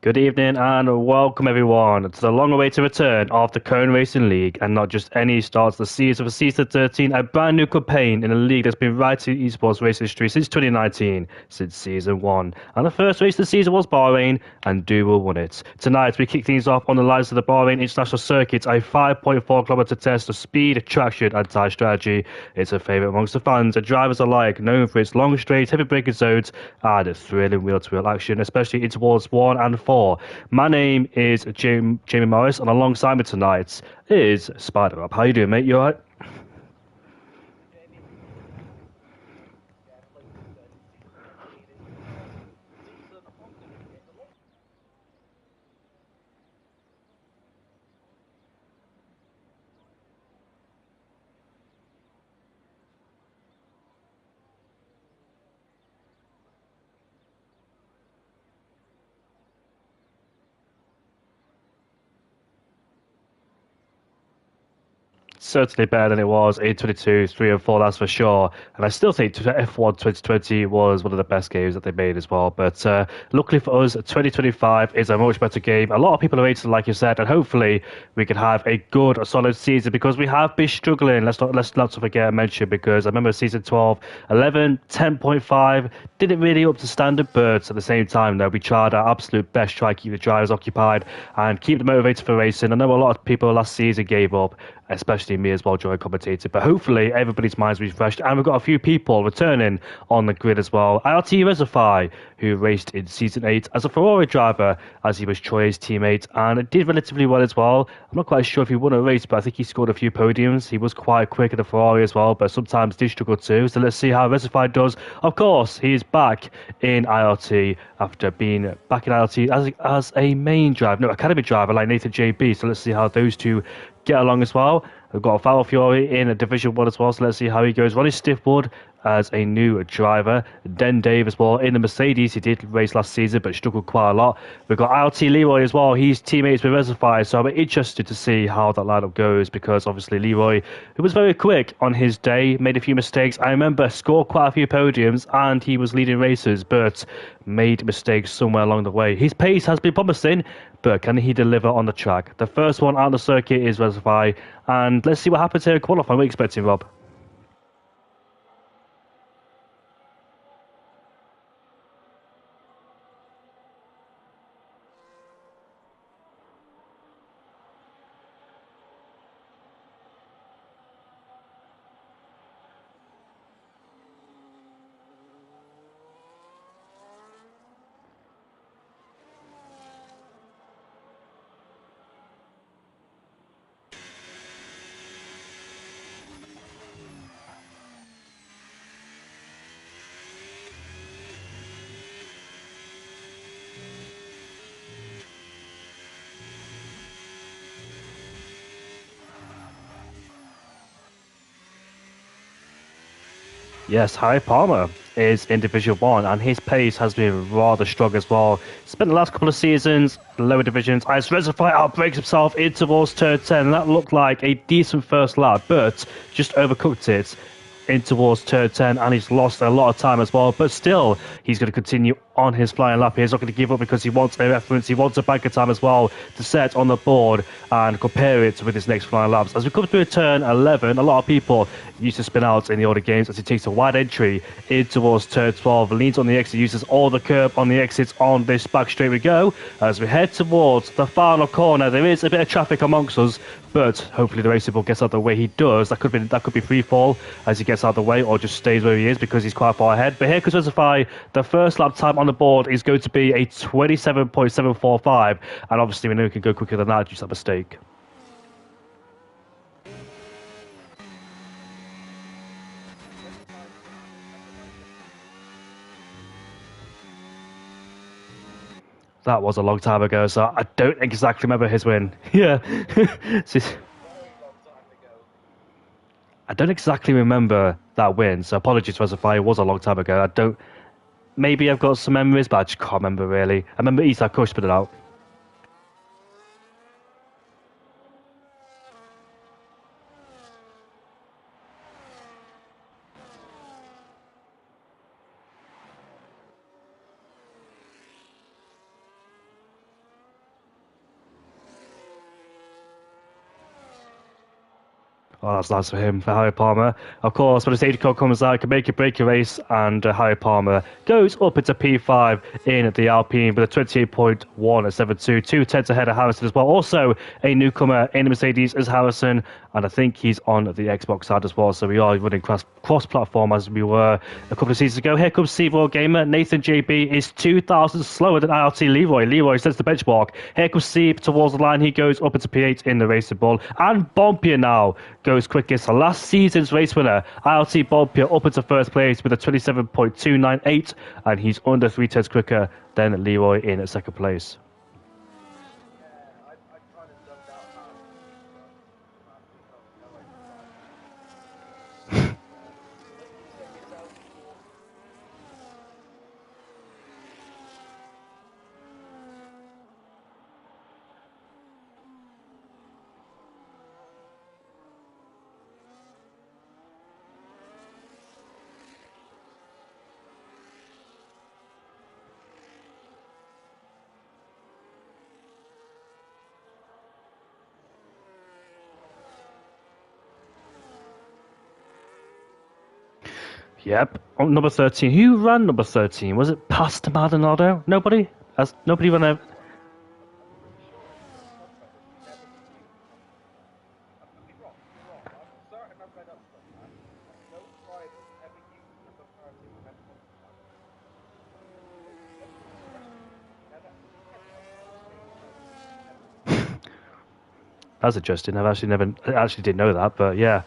Good evening and welcome everyone to the long-awaited return of the Cone Racing League, and not just any starts the season for Season 13, a brand new campaign in a league that's been right to esports racing history since 2019, since Season 1. And the first race of the season was Bahrain, and Duo won it. Tonight we kick things off on the lines of the Bahrain International Circuit, a 5.4-kilometer test of speed, traction and tyre strategy. It's a favourite amongst the fans and drivers alike, known for its long straight, heavy braking zones and thrilling wheel-to-wheel action, especially in towards 1 and 4. My name is Jamie Morris, and alongside me tonight is Spider Rob. How you doing, mate? You alright? Certainly better than it was in 22, 3 and 4, that's for sure. And I still think F1 2020 was one of the best games that they made as well. But luckily for us, 2025 is a much better game. A lot of people are rated, like you said, and hopefully we can have a good, a solid season, because we have been struggling. Let's not forget and mention, because I remember season 12, 11, 10.5 didn't really up to standard, but at the same time, though, we tried our absolute best to try and keep the drivers occupied and keep them motivated for racing. I know a lot of people last season gave up, especially me as well during commentating. But hopefully everybody's minds refreshed, and we've got a few people returning on the grid as well. IRT Reservoir, who raced in Season 8 as a Ferrari driver, as he was Troy's teammate, and did relatively well as well. I'm not quite sure if he won a race, but I think he scored a few podiums. He was quite quick at the Ferrari as well, but sometimes did struggle too. So let's see how Reservoir does. Of course, he is back in IRT after being back in IRT as a main driver, no, academy driver like Nathan JB. So let's see how those two get along as well. We've got Foul Fiore in a Division 1 as well, so let's see how he goes. Ronnie Stiffwood as a new driver. Den Dave as well in the Mercedes. He did race last season but struggled quite a lot. We've got ILT Leroy as well. He's teammates with Reservoir, so I'm interested to see how that lineup goes, because obviously Leroy, who was very quick on his day, made a few mistakes. I remember scored quite a few podiums and he was leading races, but made mistakes somewhere along the way. His pace has been promising, but can he deliver on the track? The first one out of the circuit is Reservoir, and let's see what happens here in qualifying. We're expecting, Rob. Yes, Harry Palmer is in Division 1, and his pace has been rather strong as well. Spent the last couple of seasons lower divisions. As Reservoir outbreaks himself in towards turn 10, and that looked like a decent first lap, but just overcooked it in towards turn 10, and he's lost a lot of time as well. But still, he's going to continue on his flying lap. He's not going to give up, because he wants a reference. He wants a bank of time as well to set on the board and compare it with his next flying laps. As we come through turn 11, a lot of people used to spin out in the older games, as he takes a wide entry in towards turn 12, leans on the exit, uses all the curb on the exits on this back straight we go. As we head towards the final corner, there is a bit of traffic amongst us, but hopefully the racing ball gets out of the way. He does. That could be free fall as he gets out of the way, or just stays where he is because he's quite far ahead. But here comes Reservoir. The first lap time on the board is going to be a 27.745, and obviously we know he can go quicker than that due to that mistake. That was a long time ago, so I don't exactly remember his win. Yeah. I don't exactly remember that win, so apologies to Reservoir. It was a long time ago. I don't. Maybe I've got some memories, but I just can't remember really. I remember Isak Kush put it out. Oh, that's nice for him, for Harry Palmer. Of course, when the safety car comes out, can make it break a race, and Harry Palmer goes up into P5 in the Alpine with a 28.172, 2 tenths ahead of Harrison as well. Also, a newcomer in the Mercedes is Harrison, and I think he's on the Xbox side as well, so we are running cross-platform as we were a couple of seasons ago. Here comes Seaboard Gamer. Nathan JB is 2,000 slower than IRT Leroy. Leroy sets the benchmark. Here comes Seeb towards the line. He goes up into P8 in the Racing Bull, and Bompier now goes quickest. Last season's race winner, ILT Bompier, up into first place with a 27.298, and he's under 3 tenths quicker than Leroy in second place. Yep. Oh, number 13. Who ran number 13? Was it Pastor Maldonado? Nobody? Nobody ran out. That's interesting. I actually didn't know that, but yeah.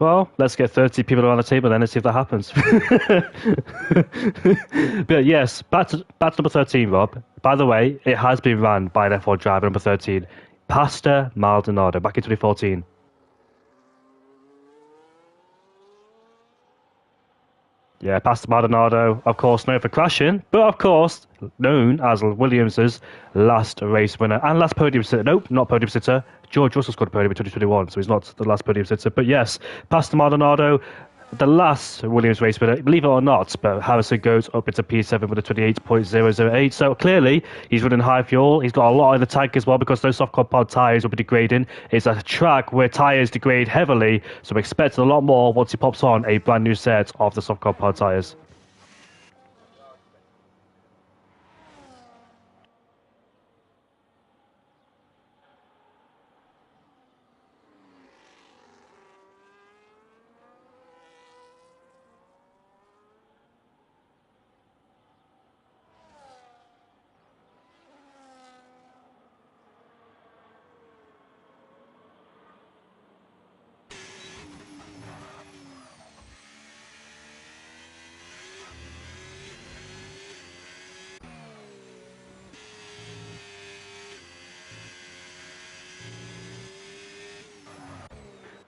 Well, let's get 30 people around the table then and see if that happens. But yes, back to number 13, Rob. By the way, it has been ran by an F1 driver, number 13, Pastor Maldonado, back in 2014. Yeah, Pastor Maldonado, of course, known for crashing, but of course, known as Williams's last race winner and last podium sitter. Nope, not podium sitter. George Russell scored a podium in 2021, so he's not the last podium sitter. But yes, Pastor Maldonado, the last Williams race winner, believe it or not, but Harrison goes up into P7 with a 28.008. So clearly, he's running high fuel. He's got a lot in the tank as well because those soft compound tyres will be degrading. It's a track where tyres degrade heavily, so expect a lot more once he pops on a brand new set of the soft compound tyres.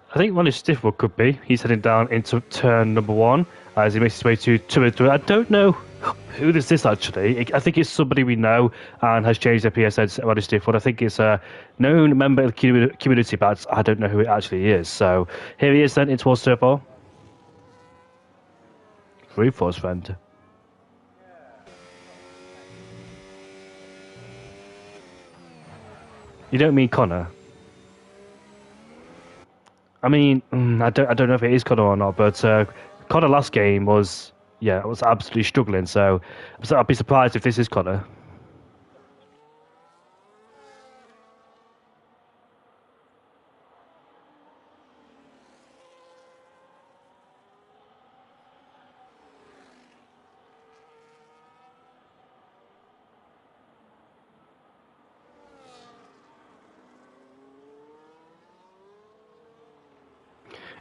I think one of Stiffwood could be. He's heading down into turn number one as he makes his way to two and three. I don't know who is this actually. I think it's somebody we know and has changed their PSN to Ronnie Stiffwood. I think it's a known member of the community, but I don't know who it actually is. So here he is then in towards turn four. Root for his friend. You don't mean Connor? I mean, I don't know if it is Connor or not, but Connor last game was absolutely struggling. So I'd be surprised if this is Connor.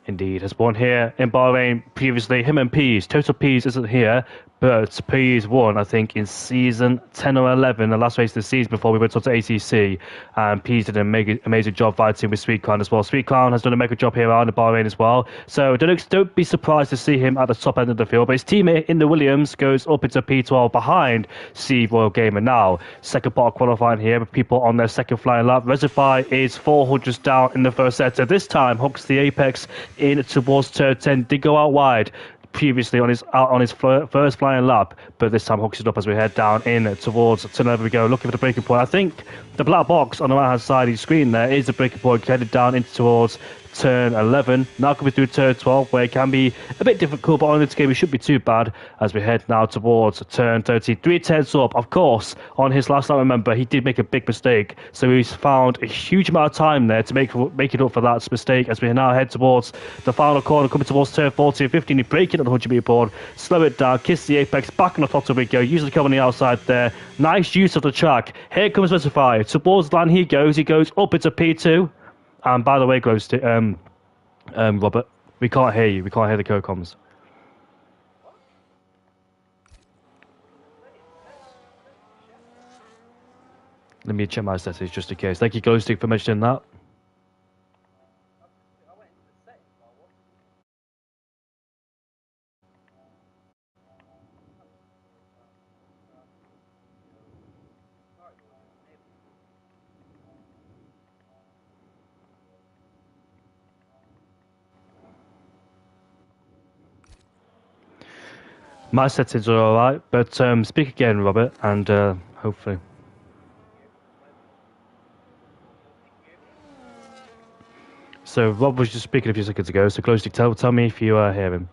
Indeed, has won here in Bahrain previously. Him and Pease. Total Pease isn't here, but Pease won, I think, in season 10 or 11, the last race of the season before we went on to ACC. And Pease did an amazing job fighting with Sweet Clown as well. Sweet Clown has done a mega job here around the Bahrain as well. So don't be surprised to see him at the top end of the field. But his teammate in the Williams goes up into P12 behind Steve Royal Gamer now. Second part of qualifying here with people on their second flying lap. Reservoir is 400s down in the first sector. This time, hooks the apex in towards turn 10, did go out wide previously on his first flying lap, but this time hooks it up as we head down in towards turn 11. We go looking for the breaking point. I think the black box on the right hand side of the screen there is the breaking point headed down into towards turn 11. Now coming through turn 12, where it can be a bit difficult, but on this game it shouldn't be too bad as we head now towards turn 13. 3 tenths up. Of course, on his last lap, remember, he did make a big mistake, so he's found a huge amount of time there to make it up for that mistake as we now head towards the final corner, coming towards turn 14 and 15. He's breaking at the 100 meter board, slow it down, kiss the apex, back on the throttle we go, usually come on the outside there. Nice use of the track. Here comes Reservoir. Towards the line he goes up into P2. And by the way, Robert, we can't hear you. We can't hear the co-coms. Let me check my settings just in case. Thank you, Glowstick, for mentioning that. My settings are alright, but speak again, Robert, and hopefully. So Rob was just speaking a few seconds ago, so Glowstick, tell me if you hear him.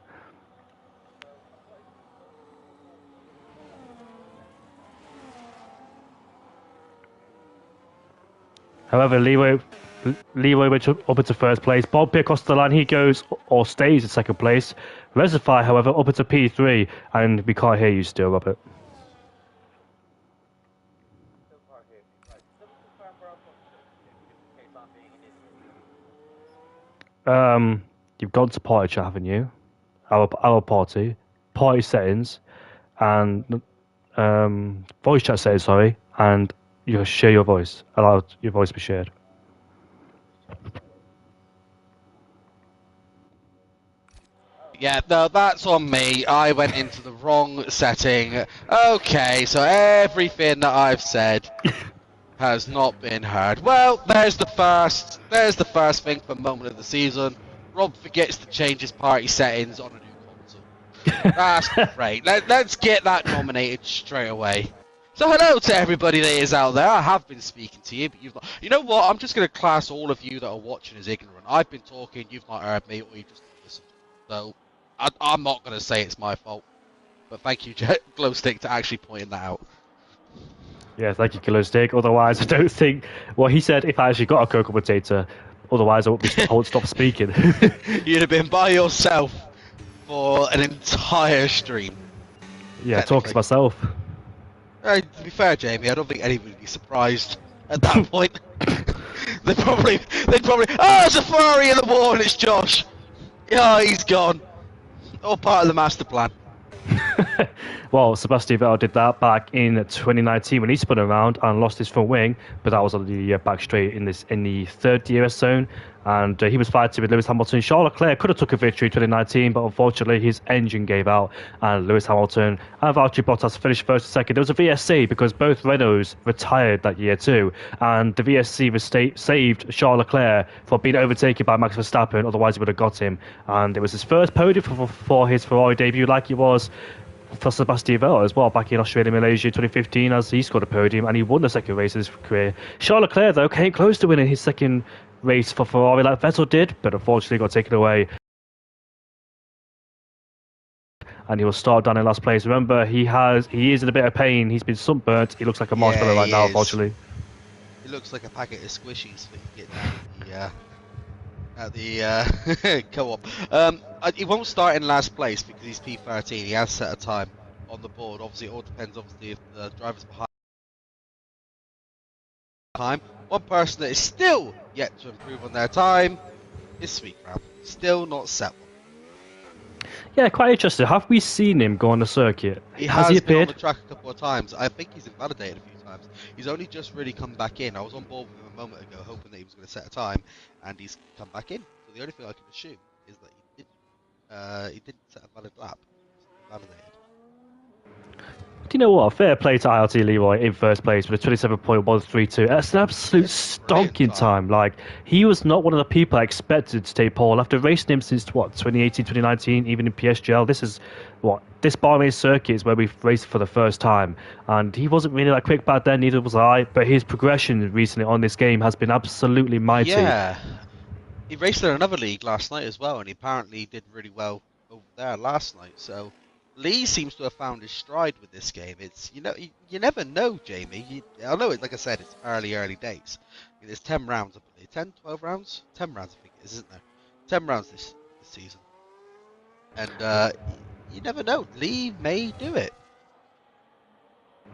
However, Leroy went up into first place. Bob Pitt across the line, he goes or stays in second place. Reservoir, however, up into P3, and we can't hear you still, Robert. You've gone to party chat, haven't you? Our party settings, and voice chat settings, sorry, and you share your voice. Allow your voice to be shared. Yeah, no, that's on me. I went into the wrong setting. Okay, so everything that I've said has not been heard. Well, there's the first thing for moment of the season. Rob forgets to change his party settings on a new console. That's great. Let's get that nominated straight away. So hello to everybody that is out there. I have been speaking to you, but you've not. You know what? I'm just going to class all of you that are watching as ignorant. I've been talking, you've not heard me, or you've just not listened. So I'm not going to say it's my fault. But thank you, Glowstick, to actually pointing that out. Yeah, thank you, Glowstick. Otherwise, I don't think. Well, he said if I actually got a co-commentator, otherwise I would stop speaking. You'd have been by yourself for an entire stream. Yeah, talking to myself. To be fair, Jamie, I don't think anybody would be surprised at that point. they'd probably, there's a Ferrari in the wall and it's Josh. Yeah, he's gone. All part of the master plan. Well, Sebastian Vettel did that back in 2019 when he spun around and lost his front wing, but that was on the back straight in the third DRS zone, and he was fighting with Lewis Hamilton. Charles Leclerc could have took a victory in 2019, but unfortunately his engine gave out, and Lewis Hamilton and Valtteri Bottas finished first and second. There was a VSC because both Renaults retired that year too, and the VSC saved Charles Leclerc from being overtaken by Max Verstappen, otherwise he would have got him, and it was his first podium for his Ferrari debut, like it was for Sebastian Vettel as well back in Australia, Malaysia 2015, as he scored a podium and he won the second race of his career. Charles Leclerc, though, came close to winning his second race for Ferrari like Vettel did, but unfortunately got taken away. And he will start down in last place. Remember, he is in a bit of pain. He's been sunburnt. He looks like a marshmallow right now, unfortunately. He looks like a packet of squishies that you get at the co-op. He won't start in last place because he's P13. He has set a time on the board. Obviously, it all depends if the driver's behind time. One person that is still yet to improve on their time is Sweet Clown. Still not set one. Yeah, quite interesting. Have we seen him go on the circuit? He Has has he been on appeared? the track a couple of times. I think he's invalidated a few times. He's only just really come back in. I was on board with him a moment ago, hoping that he was going to set a time, and he's come back in. So the only thing I can assume is that he didn't set a valid lap. Invalidated. Do you know what? Fair play to ILT Leroy in first place with a 27.132. That's an absolute stonking time. Like, he was not one of the people I expected to take pole after racing him since, 2018, 2019, even in PSGL. This is, this Bahrain circuit is where we've raced for the first time. And he wasn't really that quick back then, neither was I. But his progression recently on this game has been absolutely mighty. Yeah. He raced in another league last night as well, and he apparently did really well over there last night. So Lee seems to have found his stride with this game. It's you never know, Jamie. I know it. Like I said, it's early days. There's 10 rounds, I believe. 10, 12 rounds? 10 rounds, I think it is, isn't there? 10 rounds this season, and you never know. Lee may do it.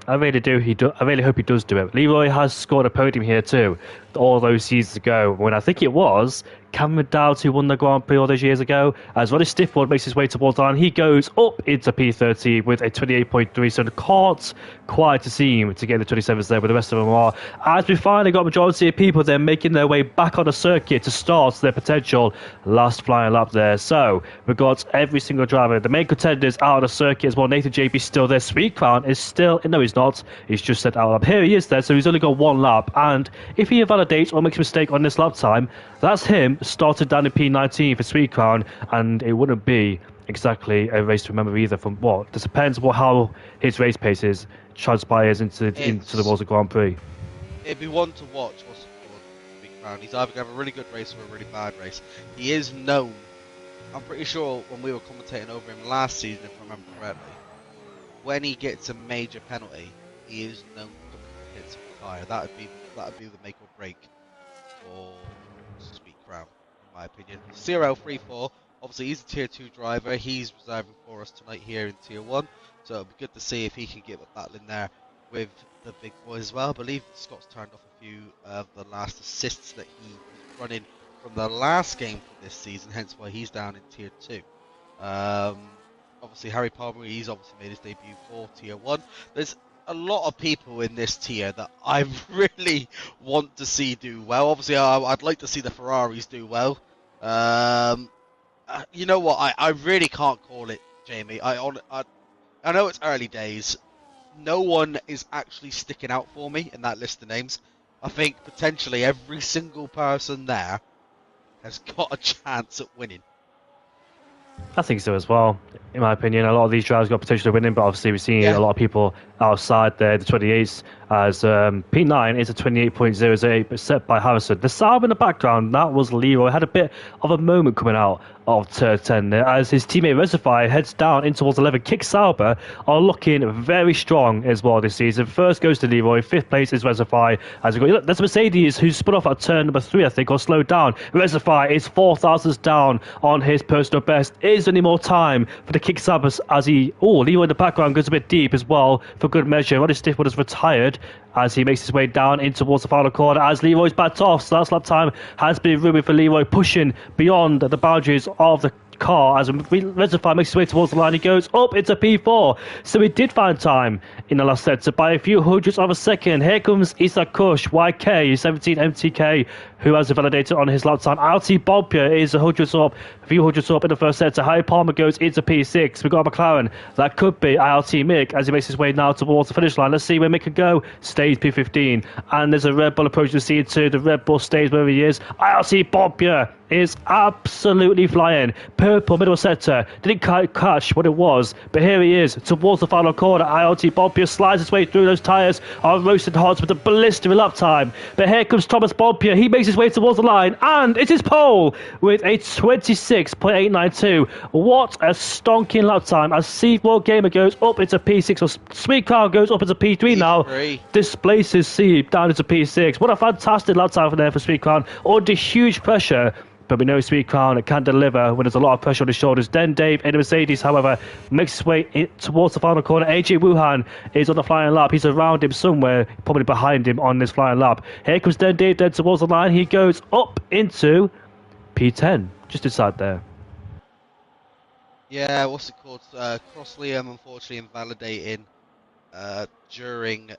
I really do. I really hope he does do it. Leroy has scored a podium here too, all those seasons ago. When I think it was Cameron Dowd who won the Grand Prix all those years ago. As Roddy Stifford makes his way towards the line, he goes up into P30 with a 28.3. So the can't quite seem to get the 27s there, but the rest of them are. As we finally got a majority of people there making their way back on the circuit to start their potential last flying lap there. So we've got every single driver, the main contenders out of the circuit as well. Nathan JB still there. Sweet Crown is still, no he's not. He's just set out lap. Here he is there, so he's only got one lap. And if he invalidates or makes a mistake on this lap time, that's him started down in P19 for Sweet Crown, and it wouldn't be exactly a race to remember either. From what this depends on how his race paces transpires into the World Grand Prix. It'd be one to watch. What's Sweet Crown? He's either going to have a really good race or a really bad race. He is known. I'm pretty sure when we were commentating over him last season, if I remember correctly, when he gets a major penalty, he is known to hit some fire. That would be the make or break for Sweet Crown, in my opinion. CRL 3-4, obviously he's a tier 2 driver. He's reserving for us tonight here in tier 1, so it'll be good to see if he can get a battle in there with the big boys as well. I believe Scott's turned off a few of the last assists that he was running from the last game for this season, hence why he's down in tier 2. Obviously Harry Palmer, he's obviously made his debut for tier 1. There's a lot of people in this tier that I really want to see do well. Obviously, I'd like to see the Ferraris do well. You know what? I really can't call it, Jamie. I know it's early days. No one is actually sticking out for me in that list of names. I think potentially every single person there has got a chance at winning. I think so as well, in my opinion. A lot of these drivers got potential of winning, but obviously we've seen a lot of people outside there, the 28s, as P9 is a 28.08, but set by Harrison. The sound in the background, that was Leroy. Had a bit of a moment coming out of turn 10 there, as his teammate Reservoir heads down in towards 11. Kick Sauber are looking very strong as well this season. First goes to Leroy, 5th place is Reservoir. As we got, there's Mercedes who spun off at turn number 3, I think, or slowed down. Reservoir is 4 thousandths down on his personal best. Is there any more time for the Kick Sauber as Leroy in the background goes a bit deep as well for good measure. Roddy Stifford has retired as he makes his way down in towards the final corner as Leroy's backed off. So last lap time has been ruined for Leroy, pushing beyond the boundaries of the car as Reservoir makes his way towards the line. He goes up into P4, so he did find time in the last sector by a few hundredths of a second. Here comes Isak Kush, YK 17 MTK, who has validated on his lap time. LT Bompia is a few hundredths up in the first sector. Harry Palmer goes into P6. We've got a McLaren that could be ILT Mick as he makes his way now towards the finish line. Let's see where Mick can go. Stays P15, and there's a Red Bull approaching the scene too. The Red Bull stays where he is. ILT Bompia is absolutely flying. Purple middle sector. Didn't quite catch what it was, but here he is towards the final corner. ILT Bompia slides his way through. Those tyres are roasted hot with a blistering lap time. But here comes Thomas Bompia. He makes his way towards the line, and it's his pole with a 26.892. What a stonking lap time as C4 Gamer goes up into P6, or Sweet Crown goes up into P3 now. Displaces C down into P6. What a fantastic lap time from there for Sweet Crown under huge pressure. But we know Sweet Crown can deliver when there's a lot of pressure on his shoulders. Then Dave in the Mercedes, however, makes his way towards the final corner. AJ Wuhan is on the flying lap. He's around him somewhere, probably behind him on this flying lap. Here comes Den Dave then towards the line. He goes up into P10, just inside there. Yeah, what's it called? Cross-Liam unfortunately invalidating during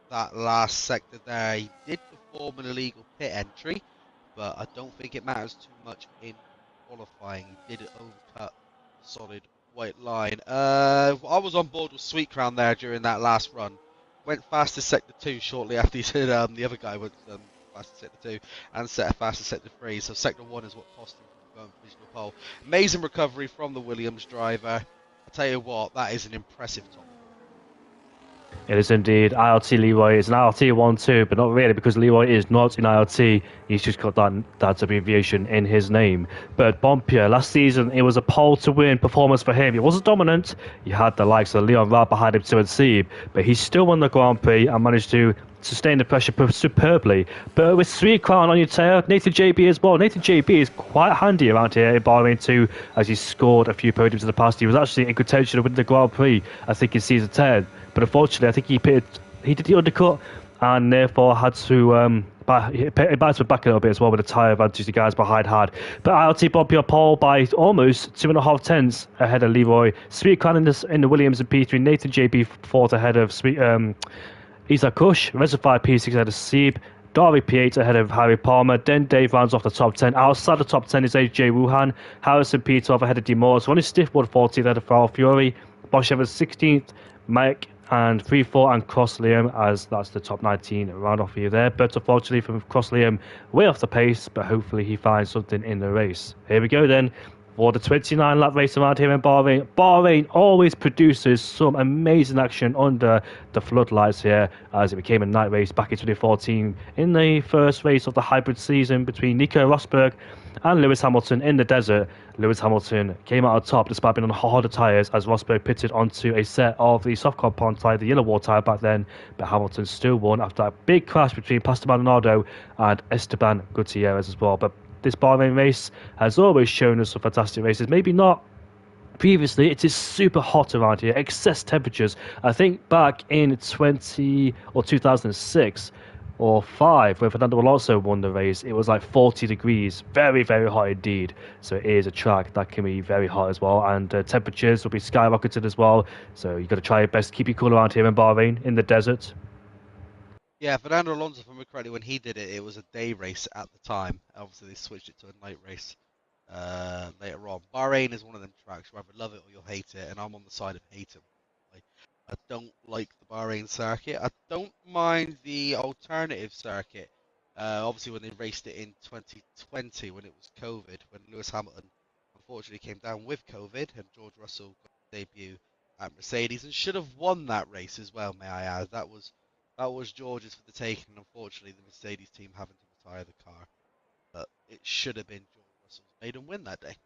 that last sector there. He did perform an illegal pit entry, but I don't think it matters too much in qualifying. He did overcut the solid white line. I was on board with Sweet Crown there during that last run. Went fastest sector 2 shortly after he said the other guy went fastest sector 2 and set a fastest sector 3. So sector 1 is what cost him from going provisional pole. Amazing recovery from the Williams driver. I tell you what, that is an impressive top 4. It is indeed. ILT Leroy is an ILT 1-2, but not really because Leroy is not in ILT. He's just got that abbreviation in his name. But Bompier, last season, it was a pole to win performance for him. He wasn't dominant. He had the likes of Leon Rabb behind him to Seeb, but he still won the Grand Prix and managed to sustain the pressure superbly. But with Sweet Crown on your tail, Nathan JB as well. Nathan JB is quite handy around here in Bahrain too, as he scored a few podiums in the past. He was actually in contention to win the Grand Prix, I think, in season 10. But unfortunately, I think he did the undercut and therefore had to back a little bit as well with the tyre advantage the guys behind had. But ILT Bobby on pole by almost 2.5 tenths ahead of Leroy. Sweet Crown in the Williams and P3. Nathan JB fourth ahead of Isaac Kush. Reservoir P6 ahead of Seeb. Dari P8 ahead of Harry Palmer. Then Dave rounds off the top 10. Outside the top 10 is AJ Wuhan. Harrison P12 ahead of Demore. Ronnie Stiffwood 14th ahead of Farrell Fury. Bosch Evans 16th. Mike and 3-4 and Cross Liam, as that's the top 19 round off for you there. But unfortunately from Cross Liam, way off the pace, but hopefully he finds something in the race. Here we go then for the 29 lap race around here in Bahrain. Bahrain always produces some amazing action under the floodlights here, as it became a night race back in 2014 in the first race of the hybrid season between Nico Rosberg and Lewis Hamilton in the desert. Lewis Hamilton came out on top despite being on harder tyres as Rosberg pitted onto a set of the soft compound tyre, the yellow wall tyre back then, but Hamilton still won after a big crash between Pastor Maldonado and Esteban Gutierrez as well. But this Bahrain race has always shown us some fantastic races. Maybe not previously, it is super hot around here, excess temperatures. I think back in 2006 or 5, when Fernando Alonso won the race, it was like 40 degrees, very, very hot indeed. So it is a track that can be very hot as well, and temperatures will be skyrocketed as well. So you've got to try your best to keep you cool around here in Bahrain, in the desert. Yeah, Fernando Alonso, if I remember correctly, when he did it, it was a day race at the time. Obviously, they switched it to a night race later on. Bahrain is one of them tracks. You either love it or you'll hate it, and I'm on the side of hating. I don't like the Bahrain circuit. I don't mind the alternative circuit. Obviously, when they raced it in 2020, when it was COVID, when Lewis Hamilton unfortunately came down with COVID, and George Russell got his debut at Mercedes and should have won that race as well. May I add, that was George's for the taking, and unfortunately, the Mercedes team having to retire the car. But it should have been George Russell's maiden win that day.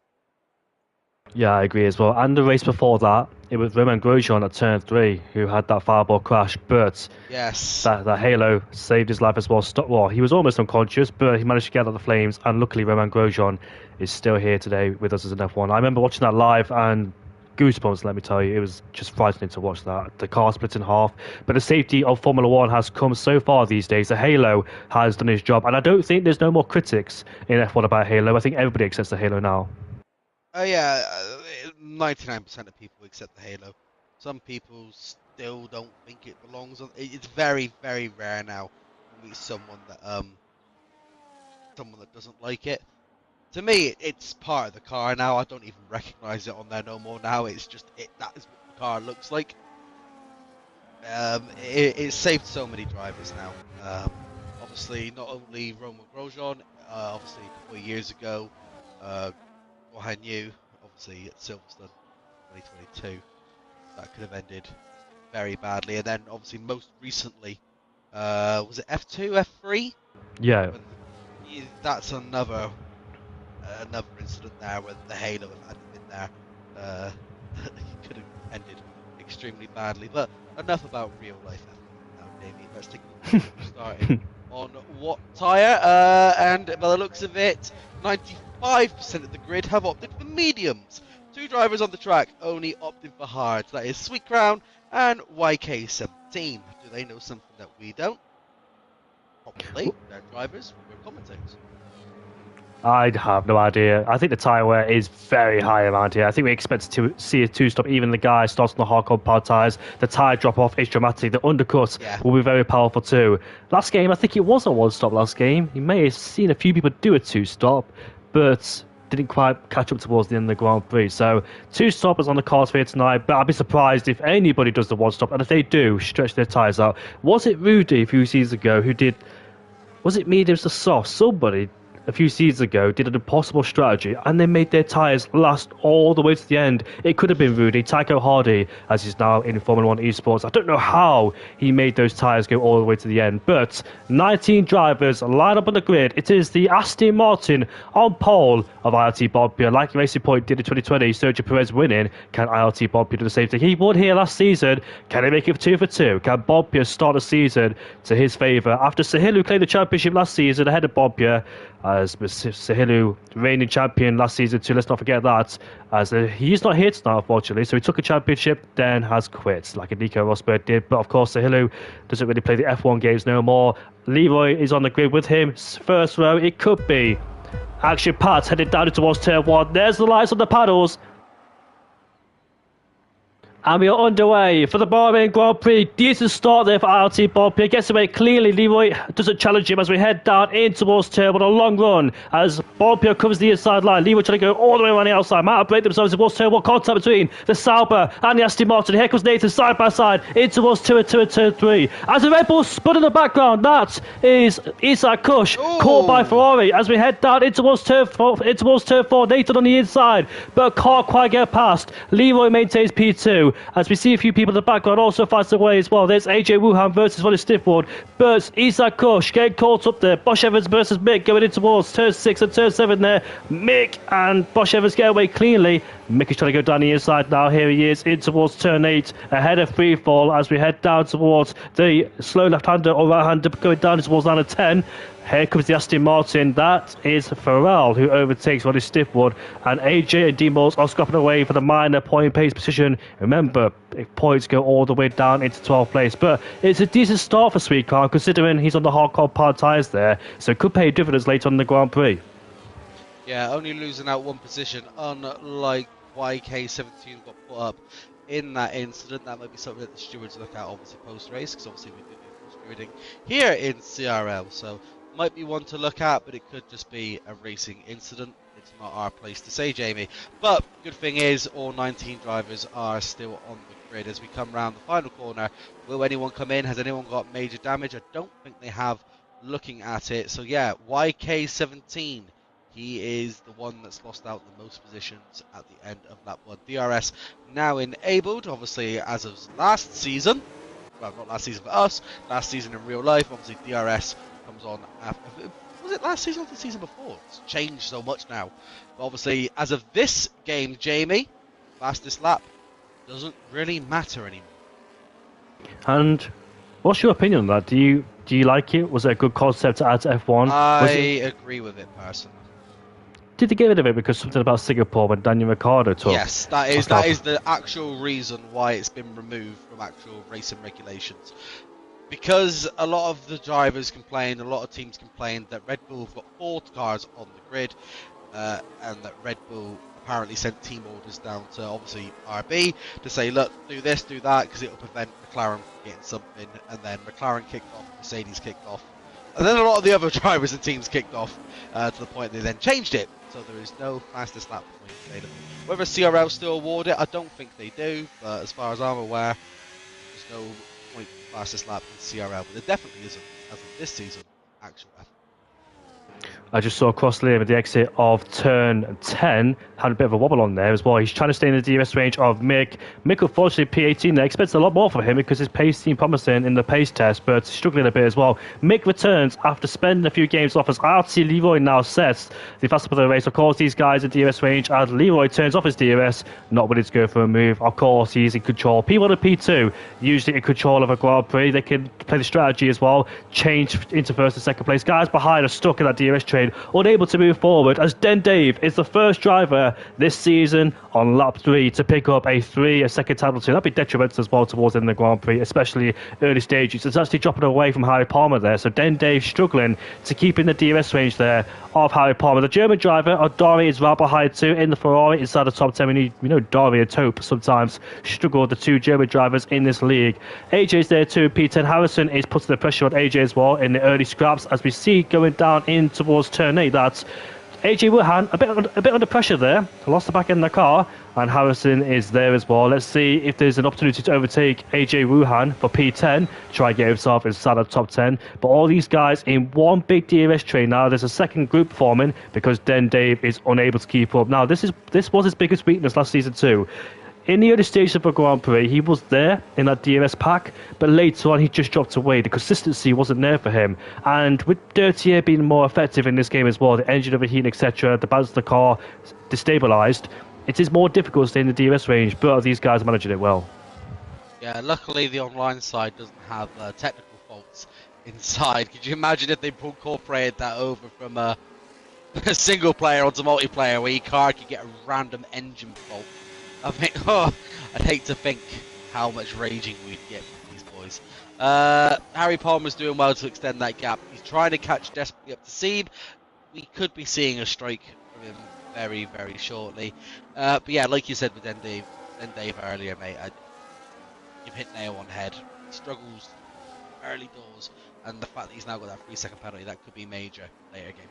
Yeah, I agree as well. And the race before that, it was Romain Grosjean at turn 3 who had that fireball crash, but Yes. that halo saved his life as well. Well, he was almost unconscious, but he managed to get out of the flames, and luckily Romain Grosjean is still here today with us as an F1. I remember watching that live, and goosebumps, let me tell you. It was just frightening to watch that. The car split in half. But the safety of Formula One has come so far these days. The Halo has done its job, and I don't think there's no more critics in F1 about Halo. I think everybody accepts the Halo now. Oh yeah, 99% of people accept the Halo. Some people still don't think it belongs on. It's very, very rare now to meet someone that doesn't like it. To me, it's part of the car now. I don't even recognize it on there no more now. It's just it. That is what the car looks like. It saved so many drivers now. Obviously, not only Romain Grosjean. Obviously, a couple of years ago, I knew, obviously, at Silverstone 2022, that could have ended very badly. And then, obviously, most recently, was it F2, F3? Yeah. That's another incident there where the Halo, if hadn't been there, it could have ended extremely badly. But enough about real life F1 now, Davey. Let's take a look at starting on what tyre. And by the looks of it, 95% of the grid have opted for mediums. 2 drivers on the track only opting for hards. That is Sweet Crown and YK17. Do they know something that we don't? Probably. They're drivers, we're commentators. I have no idea. I think the tyre wear is very high around here. I think we expect to see a two-stop. Even the guy starts on the hardcore power tyres. The tyre drop-off is dramatic. The undercut will be very powerful too. Last game, I think it was a one-stop last game. You may have seen a few people do a two-stop, but didn't quite catch up towards the end of the Grand Prix. So two-stop is on the cards for here tonight, but I'd be surprised if anybody does the one-stop. And if they do, stretch their tyres out. Was it Rudy a few seasons ago who did... Was it mediums to soft? Somebody a few seasons ago did an impossible strategy and they made their tyres last all the way to the end. It could have been Rudy, Tycho Hardy, as he's now in Formula 1 esports. I don't know how he made those tyres go all the way to the end, but 19 drivers line up on the grid. It is the Aston Martin on pole of ILT Bompia. Like Racing Point did in 2020, Sergio Perez winning. Can ILT Bompia do the same thing? He won here last season. Can he make it 2 for 2? Can Bompia start the season to his favour? After Sahilu claimed the championship last season ahead of Bompia, as Sahilu reigning champion last season too, let's not forget that, as he's not here tonight unfortunately, so he took a championship then has quit like a Nico Rosberg did. But of course Sahilu doesn't really play the F1 games no more. Leroy is on the grid with him, first row. It could be action packed headed down towards turn 1. There's the lights on the paddles. And we are underway for the Bahrain Grand Prix. Decent start there for ILT Bompia. Gets away clearly. Leroy doesn't challenge him as we head down in towards turn 1. A long run as Bompia covers the inside line. Leroy trying to go all the way around the outside. Might break themselves towards turn 1. Contact between the Sauber and the Aston Martin. Here comes Nathan side by side in towards 2 and 2 and turn 3. As the Red Bull spun in the background, that is Isaac Kush caught by Ferrari as we head down in towards turn 4. Nathan on the inside, but can't quite get past. Leroy maintains P2. As we see a few people in the background also finds away as well. There's AJ Wuhan versus Ronnie Stiffwood, but Isaac Kush getting caught up there. Bosch Evans versus Mick going in towards turn 6 and turn 7 there. Mick and Bosch Evans get away cleanly. Mick is trying to go down the inside now. Here he is in towards turn 8 ahead of free fall as we head down towards the slow left-hander or right-hander going down towards line of 10. Here comes the Aston Martin. That is Farrell who overtakes Ronnie Stiffwood, and AJ and D-Moles are scrapping away for the minor point pace position. Remember, points go all the way down into 12th place, but it's a decent start for Sweetcar considering he's on the hardcore power tyres there, so it could pay dividends later on in the Grand Prix. Yeah, only losing out one position, unlike YK17 got put up in that incident. That might be something that the stewards look at obviously post-race, because obviously we do stewarding here in CRL, so might be one to look at, but it could just be a racing incident. It's not our place to say, Jamie. But good thing is all 19 drivers are still on the grid as we come round the final corner. Will anyone come in? Has anyone got major damage? I don't think they have, looking at it. So yeah, YK17, he is the one that's lost out the most positions at the end of lap 1. DRS now enabled, obviously as of last season. Well, not last season for us, last season in real life. Obviously DRS comes on after. Was it last season or the season before? It's changed so much now. But obviously, as of this game, Jamie, fastest lap doesn't really matter anymore. And what's your opinion on that? Do you like it? Was it a good concept to add to F1? I agree with it personally. Did they get rid of it because something about Singapore when Daniel Ricciardo took? Yes, that is the actual reason why it's been removed from actual racing regulations. Because a lot of the drivers complained, a lot of teams complained that Red Bull have got 4 cars on the grid, and that Red Bull apparently sent team orders down to obviously RB to say, look, do this, do that, because it will prevent McLaren from getting something. And then McLaren kicked off, Mercedes kicked off, and then a lot of the other drivers and teams kicked off to the point they then changed it. So there is no fastest lap point available. Whether CRL still award it, I don't think they do, but as far as I'm aware, there's no point fastest lap in CRL, but there definitely isn't as of this season actual effort. I just saw Cross Lane at the exit of turn 10, had a bit of a wobble on there as well. He's trying to stay in the DRS range of Mick. Mick, unfortunately, P18 there. Expects a lot more from him because his pace seemed promising in the pace test, but struggling a bit as well. Mick returns after spending a few games off as RT Leroy now sets the fastest part of the race. Of course, these guys in DRS range, and Leroy turns off his DRS, not willing to go for a move. Of course, he's in control. P1 and P2, usually in control of a Grand Prix. They can play the strategy as well, change into first and second place. Guys behind are stuck in that DRS train. train, unable to move forward, as Den Dave is the first driver this season on lap 3 to pick up a second title too. That'd be detrimental as well towards in the Grand Prix, especially early stages. It's actually dropping away from Harry Palmer there, so Den Dave struggling to keep in the DRS range there of Harry Palmer. The German driver, Odari, is right behind too in the Ferrari inside the top 10. We know Dari and Tope sometimes struggle, the two German drivers in this league. AJ's there too. P10 Harrison is putting the pressure on AJ as well in the early scraps, as we see going down in towards turn 8. That's AJ Wuhan a bit under pressure there. Lost the back end of the car, and Harrison is there as well. Let's see if there's an opportunity to overtake AJ Wuhan for P10, try and get himself inside the top 10. But all these guys in one big DRS train now. There's a second group forming because Den Dave is unable to keep up. Now this was his biggest weakness last season too. In the early stages of the Grand Prix, he was there in that DRS pack, but later on he just dropped away. The consistency wasn't there for him. And with Dirty Air being more effective in this game as well, the engine overheating, etc., the balance of the car destabilised, it is more difficult to stay in the DRS range, but these guys are managing it well. Yeah, luckily the online side doesn't have technical faults inside. Could you imagine if they incorporated that over from a single player onto multiplayer, where your car could get a random engine fault? I think, I'd hate to think how much raging we'd get from these boys. Harry Palmer's doing well to extend that gap. He's trying to catch desperately up to Seeb. We could be seeing a strike from him very, very shortly. But yeah, like you said with Den Dave earlier, mate, you've hit nail on head. He struggles early doors, and the fact that he's now got that 3-second penalty, that could be major later game.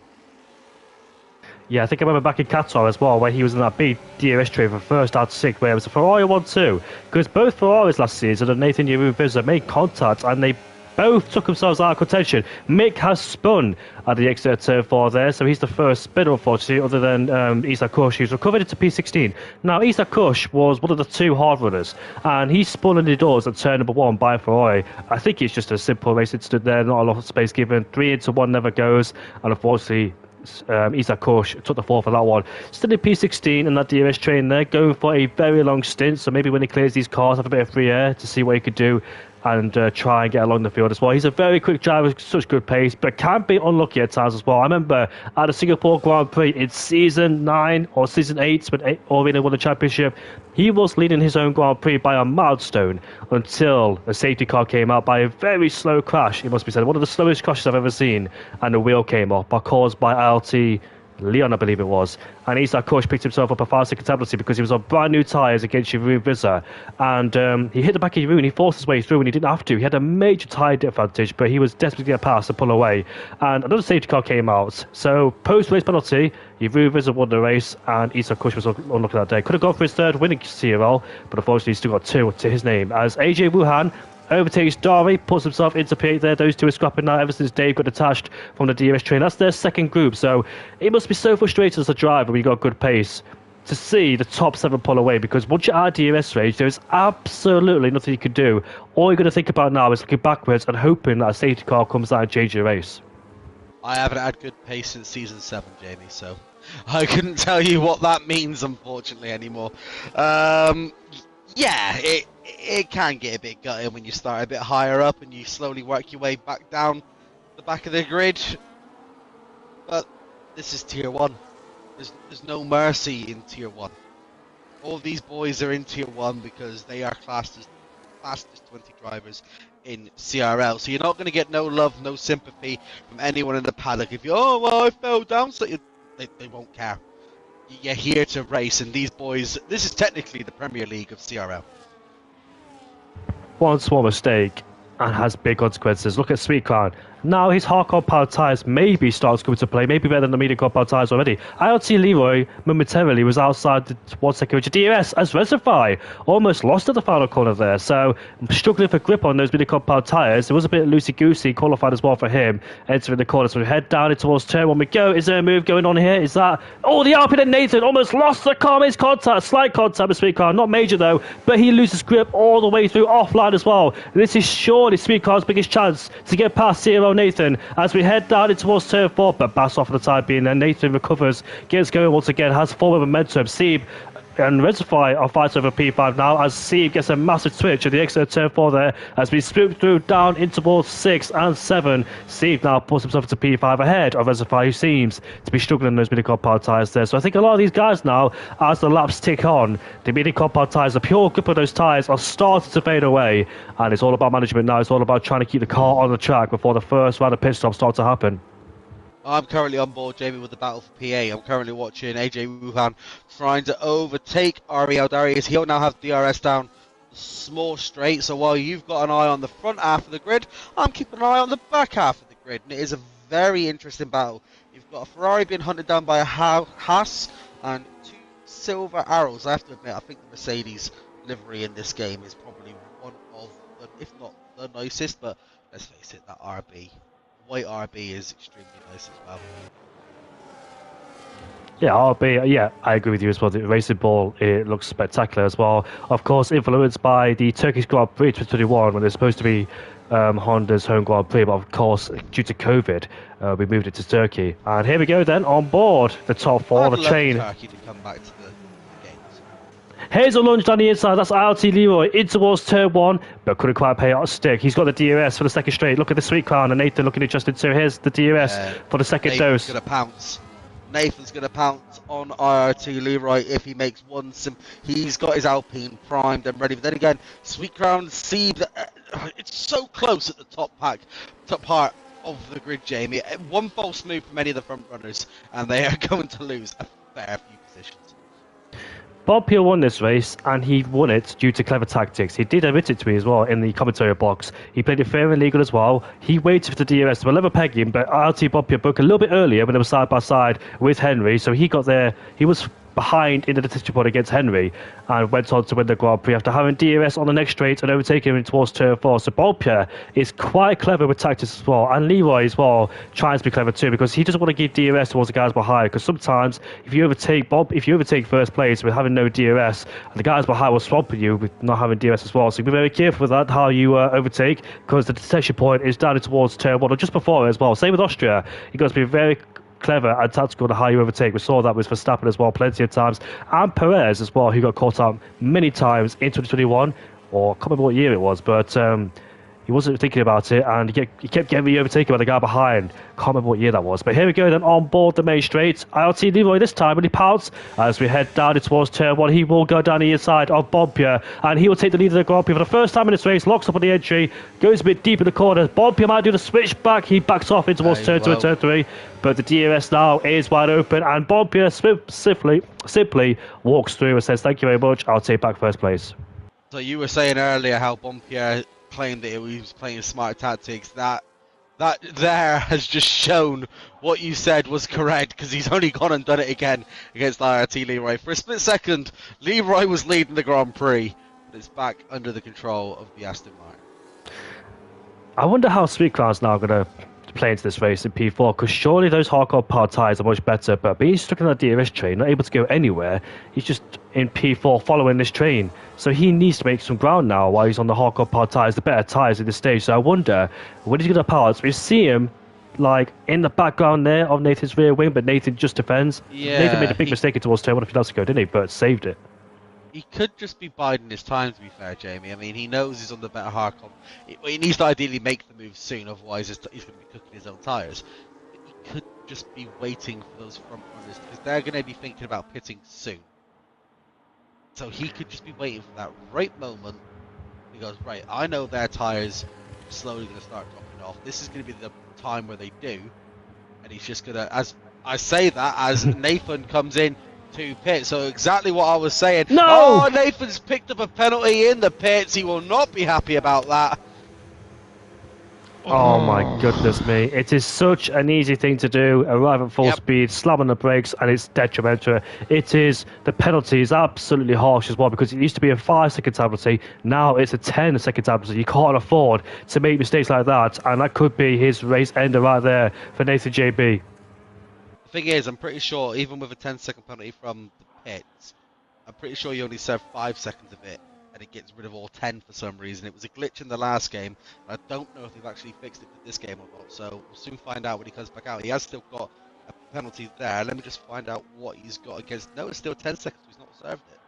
Yeah, I think I remember back in Qatar as well, where he was in that big DRS train for first out of 6, where it was a Ferrari 1-2. Because both Ferraris last season and Nathan Yaruviza made contact, and they both took themselves out of contention. Mick has spun at the exit of turn 4 there, so he's the first spinner, unfortunately, other than Isa Kush, who's recovered into P16. Now, Isa Kush was one of the 2 hard runners, and he spun in the doors at turn number 1 by Ferrari. I think it's just a simple race incident there, not a lot of space given. 3 into 1 never goes, and unfortunately, Isa Kush took the 4 for that one. Still in P16 and that DRS train there, going for a very long stint, so maybe when he clears these cars, have a bit of free air to see what he could do and try and get along the field as well. He's a very quick driver with such good pace, but can be unlucky at times as well. I remember at the Singapore Grand Prix in season 9 or season 8 when Orina won the championship, he was leading his own Grand Prix by a milestone until a safety car came out by a very slow crash, it must be said, one of the slowest crashes I've ever seen, and the wheel came off, caused by ILT Leon, I believe it was. And Isa Kush picked himself up a 5-second penalty because he was on brand new tyres against Jeroen Visser. And he hit the back of Jeroen. He forced his way through and he didn't have to. He had a major tyre advantage, but he was desperate to get past and pull away. And another safety car came out. So post-race penalty, Jeroen Visser won the race and Isa Kush was unlucky that day. Could have gone for his third winning CRL, but unfortunately he's still got 2 to his name. As AJ Wuhan overtakes Dari, puts himself into P8 there. Those 2 are scrapping now ever since Dave got detached from the DRS train. That's their second group, so it must be so frustrating as a driver when you got good pace to see the top 7 pull away, because once you're out of DRS range, there is absolutely nothing you can do. All you're going to think about now is looking backwards and hoping that a safety car comes out and changes your race. I haven't had good pace since season 7, Jamie, so I couldn't tell you what that means, unfortunately, anymore. Yeah, it can get a bit gutted when you start a bit higher up and you slowly work your way back down the back of the grid. But this is tier 1. There's no mercy in tier 1. All these boys are in tier 1 because they are classed as fastest 20 drivers in CRL. So you're not going to get no love, no sympathy from anyone in the paddock. If you, oh, well, I fell down, so they won't care. You're here to race, and these boys, this is technically the Premier League of CRL. One small mistake and has big consequences. Look at Sweet Clown. Now his hardcore power tyres maybe starts coming to play, maybe better than the medium power tyres already. ILT Leroy momentarily was outside the 1 second range of DRS as Reservoir almost lost at the final corner there, so struggling for grip on those medium power tyres. It was a bit loosey-goosey, qualified as well for him, entering the corner. So we head down towards turn 1 we go. Is there a move going on here? Is that... Oh, the Alpine and Nathan almost lost the car. Makes contact, slight contact with Sweet Car, not major though, but he loses grip all the way through offline as well. This is surely Sweet Car's biggest chance to get past CRL Nathan as we head down towards turn 4, but Bass off for the time being. Then Nathan recovers, gets going once again, has forward momentum. Seeb And Reservoir are fighting over P5 now as Steve gets a massive switch at the exit of turn 4 there as we swoop through down into towards 6 and 7. Steve now puts himself into P5 ahead of Reservoir, who seems to be struggling in those mini compound tyres there. So I think a lot of these guys now, as the laps tick on, the mini compound tyres, the pure grip of those tyres are starting to fade away, and it's all about management now. It's all about trying to keep the car on the track before the first round of pit stops start to happen. I'm currently on board, Jamie, with the battle for PA. I'm currently watching AJ Wuhan trying to overtake Ariel Darius. He'll now have DRS down the small straight. So while you've got an eye on the front half of the grid, I'm keeping an eye on the back half of the grid. And it is a very interesting battle. You've got a Ferrari being hunted down by a Haas and two silver arrows. I have to admit, I think the Mercedes livery in this game is probably one of the, if not the nicest, but let's face it, that RB. White RB is extremely nice as well. Yeah, RB, yeah, I agree with you as well. The racing ball, it looks spectacular as well. Of course, influenced by the Turkish Grand Prix 2021 when it's supposed to be Honda's home Grand Prix, but of course, due to COVID, we moved it to Turkey. And here we go then, on board the top four, I'd the love train. Turkey to come back to the games. Here's a lunge down the inside. That's RT Leroy in towards turn 1, but couldn't quite pay out a stick. He's got the DRS for the second straight. Look at the sweet crown, and Nathan looking interested too. Here's the DRS for the second Nathan's dose. gonna pounce. Nathan's gonna pounce on IRT Leroy if he makes one he's got his Alpine primed and ready. But then again, Sweet Crown Seed, it's so close at the top part of the grid, Jamie. One false move from any of the front runners, and they are going to lose a fair few positions. Bob Peel won this race, and he won it due to clever tactics. He did admit it to me as well in the commentary box. He played it fair and legal as well. He waited for the DRS to never peg him, but RT Bob Peel broke a little bit earlier when they were side by side with Henry, so he got there. He was behind in the detention point against Henry and went on to win the Grand Prix after having DRS on the next straight and overtaking him towards turn 4. So Bolpier is quite clever with tactics as well, and Leroy as well tries to be clever too, because he doesn't want to give DRS towards the guys behind, because sometimes if you overtake first place with having no DRS, the guys behind will swamp you with not having DRS as well. So be very careful with that, how you overtake, because the detention point is down towards turn 1 or just before it as well. Same with Austria. You've got to be very clever and tactical to how you overtake. We saw that with Verstappen as well plenty of times, and Perez as well, who got caught out many times in 2021, or I can't remember what year it was, but he wasn't thinking about it, and he kept getting overtaken by the guy behind. Can't remember what year that was. But here we go then, on board the main straight. ILT Leroy this time when he pouts as we head down towards turn 1. He will go down the inside of Bonpierre, and he will take the lead of the Grand Prix for the first time in this race. Locks up on the entry, goes a bit deep in the corner. Bonpierre might do the switch back. He backs off in towards turn 2 and turn 3, but the DRS now is wide open, and Bonpierre simply walks through and says, "Thank you very much. I'll take back first place." So you were saying earlier how Bonpierre claimed that he was playing smart tactics. That there has just shown what you said was correct, because he's only gone and done it again against IRT Leroy. For a split second, Leroy was leading the Grand Prix, but it's back under the control of the Aston Martin. I wonder how Sweet Crown's now going to play into this race in P4, because surely those hardcore power tyres are much better, but being stuck in that DRS train, not able to go anywhere, he's just in P4 following this train. So he needs to make some ground now while he's on the hardcore power tyres, the better tyres in this stage. So I wonder when he's going to power. We see him like in the background there of Nathan's rear wing, but Nathan just defends. Yeah, Nathan made a big mistake towards turn 1 a few laps ago, didn't he? But saved it. He could just be biding his time, to be fair, Jamie. I mean, he knows he's on the better hardcore. He needs to ideally make the move soon, otherwise he's going to be cooking his own tyres. But he could just be waiting for those front runners, because they're going to be thinking about pitting soon. So he could just be waiting for that right moment. He goes, right, I know their tyres are slowly going to start dropping off. This is going to be the time where they do. And he's just going to, as I say that, as Nathan comes in to pit. So exactly what I was saying. No! Oh, Nathan's picked up a penalty in the pits. He will not be happy about that. Oh my goodness me. It is such an easy thing to do. Arrive at full speed, slam on the brakes, and it's detrimental. It is, the penalty is absolutely harsh as well, because it used to be a 5-second penalty. Now it's a 10-second penalty. You can't afford to make mistakes like that, and that could be his race ender right there for Nathan JB. The thing is, I'm pretty sure, even with a 10-second penalty from the pits, I'm pretty sure you only serve 5 seconds of it, and it gets rid of all 10 for some reason. It was a glitch in the last game. I don't know if they've actually fixed it for this game or not, so we'll soon find out when he comes back out. He has still got a penalty there. Let me just find out what he's got against. No, it's still 10 seconds. He's not served it.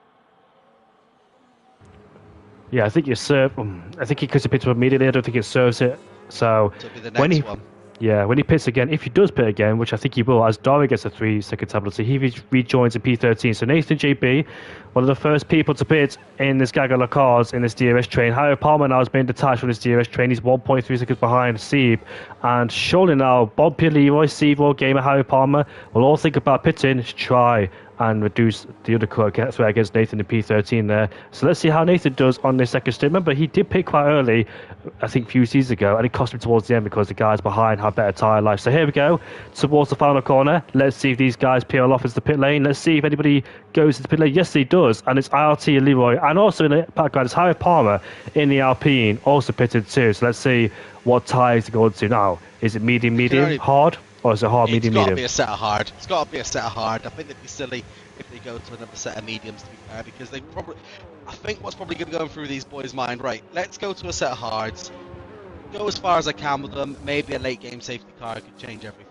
Yeah, I think you serve. I think because he pits immediately, I don't think it serves it. So So it'll be the when next he, one. yeah, when he pits again, if he does pit again, which I think he will, as Darwin gets a 3 second penalty, he rejoins in P13. So Nathan JB, one of the first people to pit in this gaggle of cars in this DRS train. Harry Palmer now has been detached from this DRS train. He's 1.3 seconds behind Sieb, and surely now Bob Pierre, Leroy, Sieb, Gamer, Harry Palmer will all think about pitting to try and reduce the undercut threat against Nathan in P13 there. So let's see how Nathan does on this second stint. Remember, he did pick quite early, I think a few seasons ago, and it cost him towards the end because the guys behind had better tyre life. So here we go, towards the final corner. Let's see if these guys peel off into the pit lane. Let's see if anybody goes into the pit lane. Yes, he does. And it's IRT and Leroy. And also in the background, it's Harry Palmer in the Alpine, also pitted too. So let's see what tyres to go into now. Is it medium, hard? Or is it hard, medium, It's got to medium? be a set of hard. It's got to be a set of hard. I think they'd be silly if they go to another set of mediums, to be fair, because they probably. I think what's probably going to go through these boys' mind, right? Let's go to a set of hards. Go as far as I can with them. Maybe a late game safety car could change everything.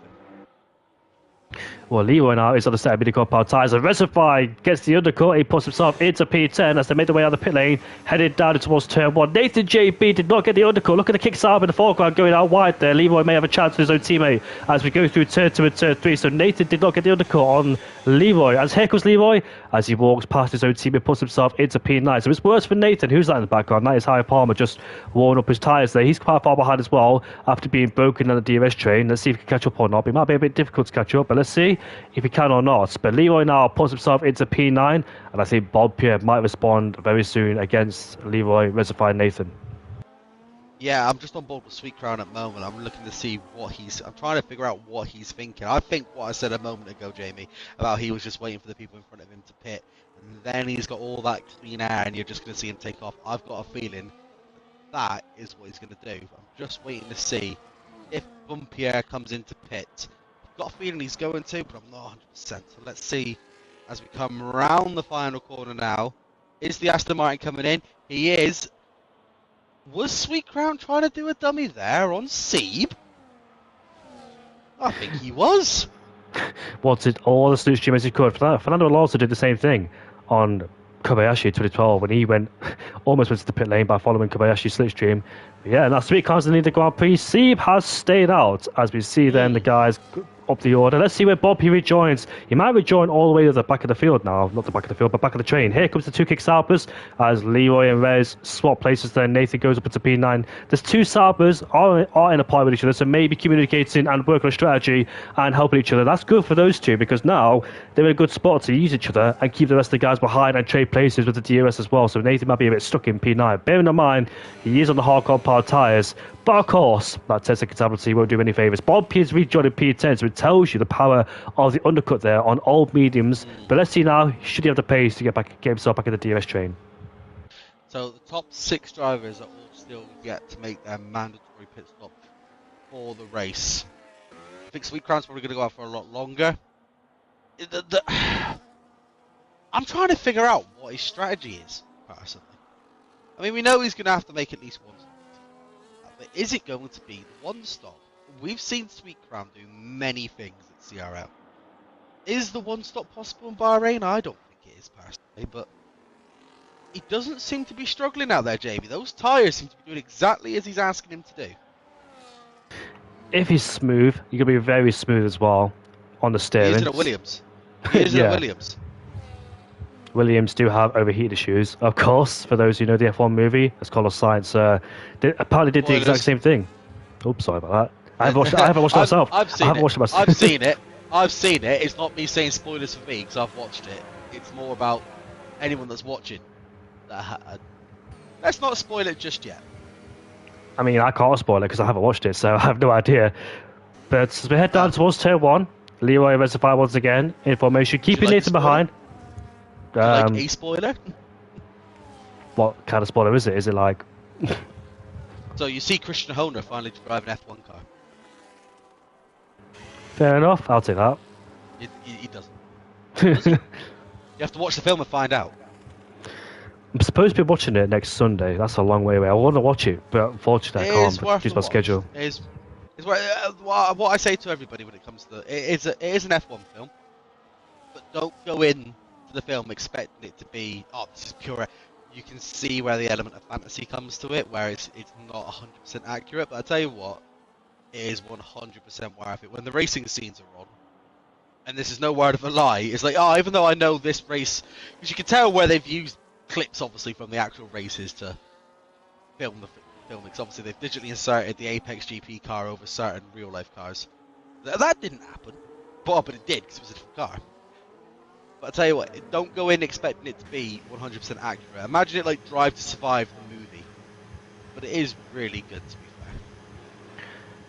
Well, Leroy now is on the set of mid-cut power tyres. And Reservoir gets the undercut. He puts himself into P10 as they make their way out of the pit lane, headed down towards turn 1. Nathan JB did not get the undercut. Look at the kickstart in the foreground going out wide there. Leroy may have a chance with his own teammate as we go through turn 2 and turn 3. So Nathan did not get the undercut on Leroy. As here comes Leroy as he walks past his own teammate, puts himself into P9. So it's worse for Nathan. Who's that in the background? That is Harry Palmer just warming up his tyres there. He's quite far behind as well after being broken on the DRS train. Let's see if he can catch up or not. It might be a bit difficult to catch up, but let's see if he can or not. But Leroy now puts himself into P9, and I think Bob Pierre might respond very soon against Leroy, Reservoir, Nathan. Yeah, I'm just on board with Sweet Crown at the moment. I'm looking to see what I'm trying to figure out what he's thinking. I think what I said a moment ago, Jamie, about he was just waiting for the people in front of him to pit, and then he's got all that clean air, and you're just going to see him take off. I've got a feeling that is what he's going to do. I'm just waiting to see if Pierre comes into pit. I've got a feeling he's going to, but I'm not 100%. So let's see as we come round the final corner now. Is the Aston Martin coming in? He is. Was Sweet Crown trying to do a dummy there on Sieb? I think he was. Wanted all the slipstream as he could. Fernando Alonso did the same thing on Kobayashi in 2012 when he almost went to the pit lane by following Kobayashi's slipstream. But yeah, last week comes in the Grand Prix. Sieb has stayed out as we see then the guys up the order. Let's see where Bob he rejoins. He might rejoin all the way to the back of the field now. Not the back of the field, but back of the train. Here comes the two kick Saubers as Leroy and Rez swap places there. Nathan goes up into P9. There's two Saubers are in a part with each other, so maybe communicating and working on strategy and helping each other. That's good for those two because now they're in a good spot to use each other and keep the rest of the guys behind and trade places with the DRS as well. So Nathan might be a bit stuck in P9. Bearing in mind, he is on the hardcore powered tyres. But of course, that 10-second penalty won't do any favours. Bob Pierce rejoined in P10, so it tells you the power of the undercut there on old mediums. But let's see now, should he have the pace to get himself back in the DRS train? So the top 6 drivers are all still yet to make their mandatory pit stop for the race. I think Sweet Crown's probably going to go out for a lot longer. I'm trying to figure out what his strategy is, personally. I mean, we know he's going to have to make at least one stop. But is it going to be the one stop? We've seen Sweet Crown do many things at CRL. Is the one stop possible in Bahrain? I don't think it is, personally, but he doesn't seem to be struggling out there, Jamie. Those tyres seem to be doing exactly as he's asking him to do. If he's smooth, you're going to be very smooth as well on the steering. He is in a Williams. He is in a Williams. Williams do have overheated issues, of course. For those who know the F1 movie, it's called Science. They apparently did the exact same thing. Oops, sorry about that. I haven't watched it myself. I've seen it. I've seen it. It's not me saying spoilers for me because I've watched it. It's more about anyone that's watching. Let's not spoil it just yet. I mean, I can't spoil it because I haven't watched it, so I have no idea. But as we head down towards turn 1, Leroy Reservoir once again in formation, keeping Nathan behind. Like a spoiler? What kind of spoiler is it? Is it like... So you see Christian Horner finally drive an F1 car. Fair enough, I'll take that. He doesn't. Does he? You have to watch the film and find out. I'm supposed to be watching it next Sunday. That's a long way away. I want to watch it, but unfortunately I can't due to my schedule. What I say to everybody when it comes to it is an F1 film, but don't go in to the film expecting it to be, oh, this is pure. you can see where the element of fantasy comes to it, where it's not 100% accurate. But I tell you what, it is 100% worth it when the racing scenes are on. And this is no word of a lie. It's like, oh, even though I know this race, because you can tell where they've used clips, obviously, from the actual races to film filming. Because obviously they've digitally inserted the Apex GP car over certain real life cars. That didn't happen, but it did because it was a different car. But I tell you what, don't go in expecting it to be 100% accurate. Imagine it like Drive to Survive the movie, but it is really good to be fair.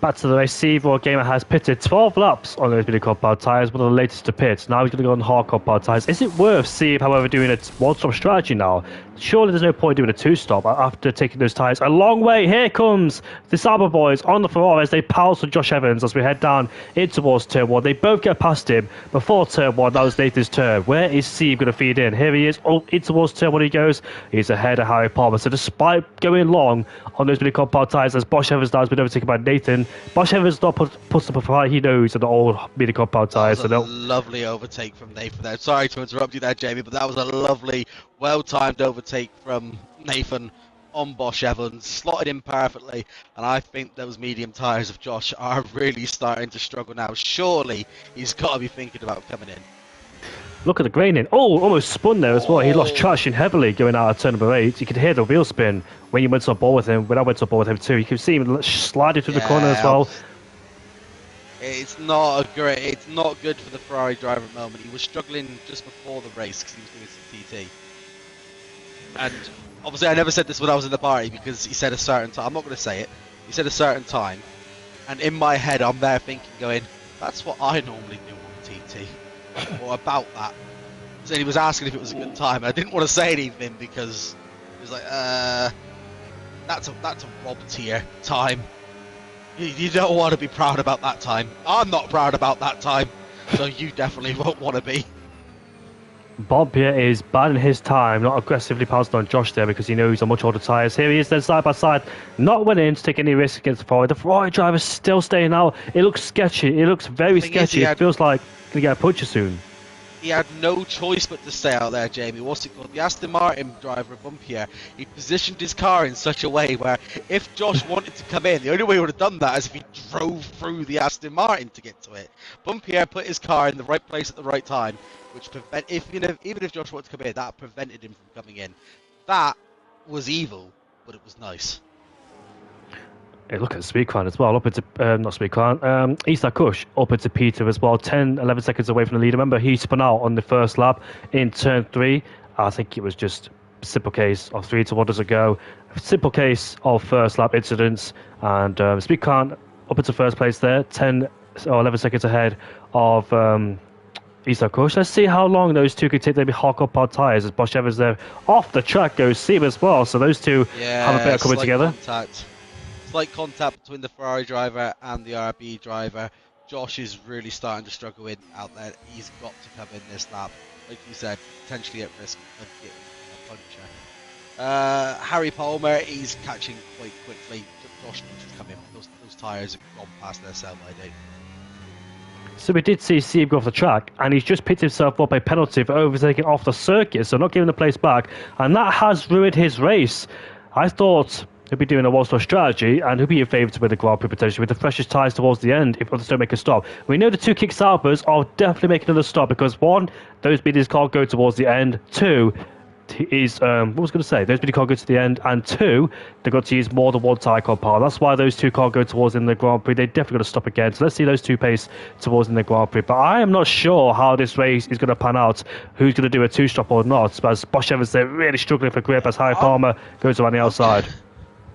Back to the race, Steve Gamer has pitted 12 laps on those mini compound tyres, one of the latest to pit. Now he's going to go on hard compound tyres. Is it worth Steve, however, doing a one-stop strategy now? Surely there's no point doing a two-stop after taking those tyres a long way. Here comes the Sauber boys on the Ferrari as they pounce on Josh Evans as we head down in towards turn 1. They both get past him before turn 1. That was Nathan's turn. Where is Steve going to feed in? Here he is. Oh, in towards turn 1 he goes. He's ahead of Harry Palmer. So despite going long on those mini compound tyres, as Bosch Evans now has been overtaken by Nathan, Bosch Evans not puts up a fight he knows on the old mini compound tyres. That was a lovely overtake from Nathan there. Sorry to interrupt you there, Jamie, but that was a lovely, well-timed overtake from Nathan on Bosch Evans, slotted in perfectly, and I think those medium tyres of Josh are really starting to struggle now. Surely he's got to be thinking about coming in. Look at the graining. Oh, almost spun there as well. He lost traction heavily going out of turn number 8. You could hear the wheel spin when you went on board with him. When I went on board with him too, you could see him sliding through the corner as well. It's not good for the Ferrari driver at the moment. He was struggling just before the race because he was doing some TT. And obviously I never said this when I was in the party because he said a certain time. I'm not going to say it. He said a certain time. And in my head I'm there thinking, going, that's what I normally do on TT. Or about that. So he was asking if it was a good time. I didn't want to say anything because it was like, that's a Rob tier time. You don't want to be proud about that time. I'm not proud about that time, so you definitely won't want to be. Bob here is biding his time, not aggressively pouncing on Josh there because he knows he's on much older tyres. Here he is then side by side, not willing to take any risk against the Ferrari. The Ferrari driver's still staying out. It looks sketchy. It looks very sketchy. It feels like he's going to get a puncher soon. He had no choice but to stay out there, Jamie. What's it called? The Aston Martin driver, Bumpier, he positioned his car in such a way where if Josh wanted to come in, the only way he would have done that is if he drove through the Aston Martin to get to it. Bumpier put his car in the right place at the right time, which even if Josh wanted to come in, that prevented him from coming in. That was evil, but it was nice. Hey, look at Speedcran as well, up into, not Speedcran, East Kush up into Peter as well, 10, 11 seconds away from the lead. Remember, he spun out on the first lap in turn 3. I think it was just a simple case of 3 to 1 doesn't go. Simple case of first lap incidents, and Speedcran up into first place there, 10 or 11 seconds ahead of East Kush. Let's see how long those two could take their hard compound tyres as Bosch Evans there. Off the track goes Seam as well, so those two have a bit of coming together. Slight contact between the Ferrari driver and the RB driver. Josh is really starting to struggle out there. He's got to come in this lap. Like you said, potentially at risk of getting a puncher. Harry Palmer, he's catching quite quickly. Josh needs to come in. Those tyres have gone past their sell-by date. So we did see Steve go off the track, and he's just picked himself up a penalty for overtaking off the circuit, so not giving the place back, and that has ruined his race. I thought he'll be doing a one-stop strategy, and he'll be in favour to win the Grand Prix potentially with the freshest tyres towards the end if others don't make a stop. We know the two kick-starters are definitely making another stop because one, those mediums can't go towards the end. Two, is what was I going to say? Those mediums can't go to the end, and two, they've got to use more than one tyre compound. That's why those two can't go towards in the Grand Prix. They're definitely going to stop again. So let's see those two pace towards in the Grand Prix. But I am not sure how this race is going to pan out. Who's going to do a two-stop or not? But as Bosch Evans, they're really struggling for grip as Harry Palmer goes around the outside.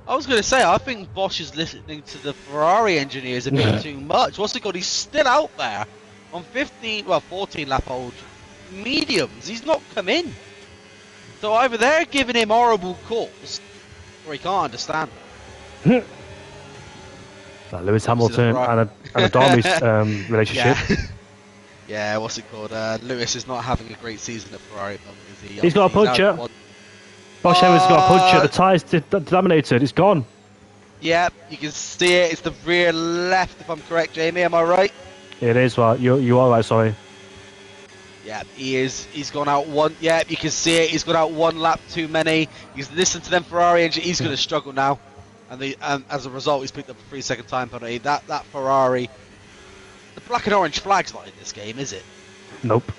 I was going to say, I think Bosch is listening to the Ferrari engineers a bit too much. What's it called? He's still out there on 14 lap old mediums. He's not come in. So either they're giving him horrible calls, or he can't understand them. Lewis Hamilton and a Darby's relationship. Yeah, what's it called? Lewis is not having a great season at Ferrari at the moment, is he? He's got a puncher. Bosch Evans got a puncher. The tyre's delaminated. It's gone. Yeah, you can see it. It's the rear left, if I'm correct, Jamie. Am I right? It is right. You are right. Sorry. Yeah, he is. He's gone out one. Yeah, you can see it. He's gone out one lap too many. He's listened to them Ferrari engine. He's going to struggle now, and as a result, he's picked up a 3-second time penalty. That Ferrari, the black and orange flag's not in this game, is it? Nope.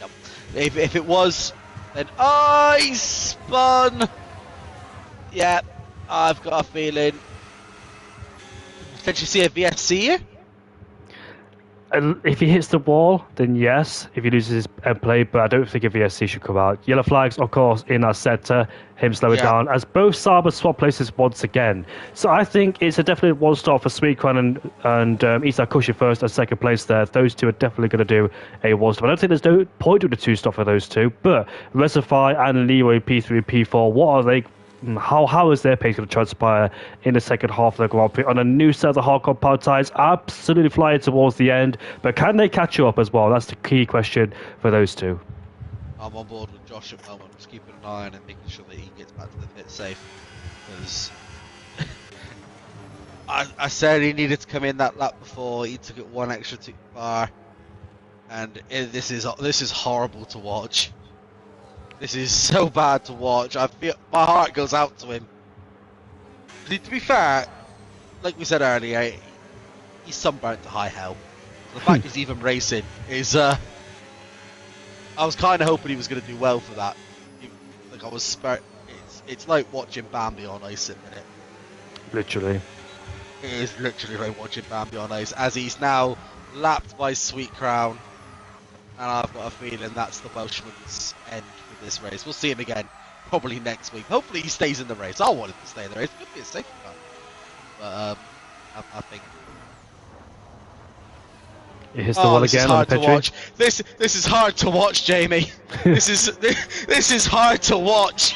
Nope. If it was, then he spun. Yeah, I've got a feeling. Potentially see a VSC here. And if he hits the wall, then yes. If he loses his end play, but I don't think a VSC should come out. Yellow flags, of course, in our centre. Him slow it down as both Sabers swap places once again. So I think it's a definite one stop for Sweetcrown and Isak Kush first and second place there. Those two are definitely going to do a one stop. I don't think there's no point doing a two stop for those two. But Reservoir and Leroy P3 and P4, what are they? How is their pace going to transpire in the second half of the Grand Prix on a new set of the hard compound tyres? Absolutely flying towards the end, but can they catch up as well? That's the key question for those two. I'm on board with Josh at the moment, just keeping an eye on him, making sure that he gets back to the pit safe. Because I said he needed to come in that lap before. He took it one extra too far, and this is horrible to watch. This is so bad to watch. I feel my heart goes out to him. To be fair, like we said earlier, he's sunburnt to high hell. The fact he's even racing is. I was kind of hoping he was going to do well for that. Like I was. It's like watching Bambi on ice at the minute. Literally. It is literally like watching Bambi on ice, as he's now lapped by Sweetcrown, and I've got a feeling that's the Welshman's end for this race. We'll see him again probably next week. Hopefully he stays in the race. I want him to stay in the race. It could be a safety car, but I think. He hits the wall this again. is hard on to watch. This is hard to watch, Jamie. this is hard to watch.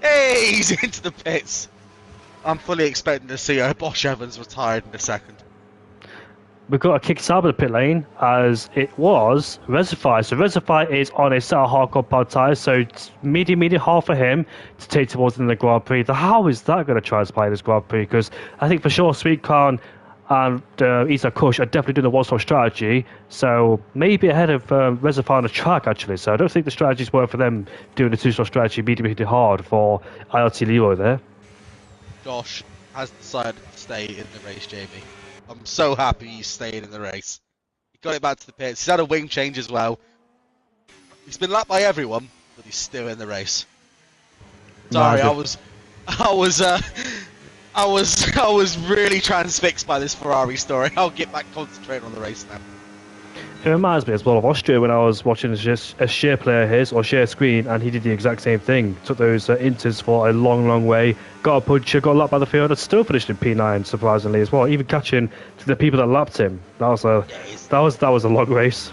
Hey, he's into the pits. I'm fully expecting to see Bosch Evans retired in a second. We've got a kick Sauber the pit lane as it was Reservoir. So Reservoir is on a set of hard compound tyres, so it's medium hard for him to take towards the Grand Prix. How is that going to transpire this Grand Prix? Because I think for sure Sweetcrown and Isak Kush are definitely doing the one-stop strategy, so maybe ahead of Reservoir on the track actually. So I don't think the strategy's work for them doing the two-stop strategy medium hard for ILT Leroy there. Josh has decided to stay in the race, Jamie. I'm so happy he's staying in the race. He got it back to the pits. He's had a wing change as well. He's been lapped by everyone, but he's still in the race. Sorry, I was really transfixed by this Ferrari story. I'll get back concentrating on the race now. It reminds me as well of Austria when I was watching a share player his or share screen, and he did the exact same thing. Took those inters for a long way, got a puncher, got lapped by the field, and still finished in P9 surprisingly as well. Even catching to the people that lapped him. That was a long race.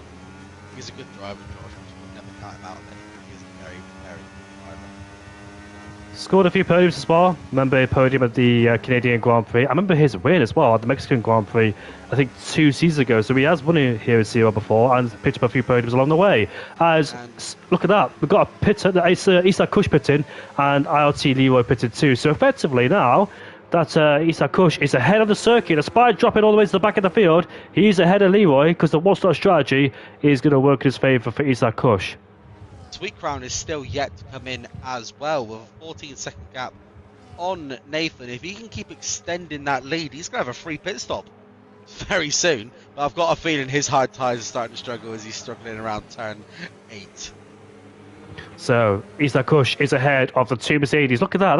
He's a good driver, Josh. We'll never count him out. He's a very good driver. Scored a few podiums as well. Remember a podium at the Canadian Grand Prix. I remember his win as well at the Mexican Grand Prix, I think 2 seasons ago. So he has won here in CRL before and picked up a few podiums along the way. Look at that. We've got a pit, Isak Kush pitting and ILT Leroy pitted too. So effectively now that Isak Kush is ahead of the circuit, despite dropping all the way to the back of the field, he's ahead of Leroy because the one-stop strategy is going to work in his favour for Isak Kush. Sweetcrown is still yet to come in as well with a 14-second gap on Nathan. If he can keep extending that lead, he's going to have a free pit stop very soon. But I've got a feeling his hard tyres are starting to struggle as he's struggling around turn 8. So Isak Kush is ahead of the two Mercedes. Look at that.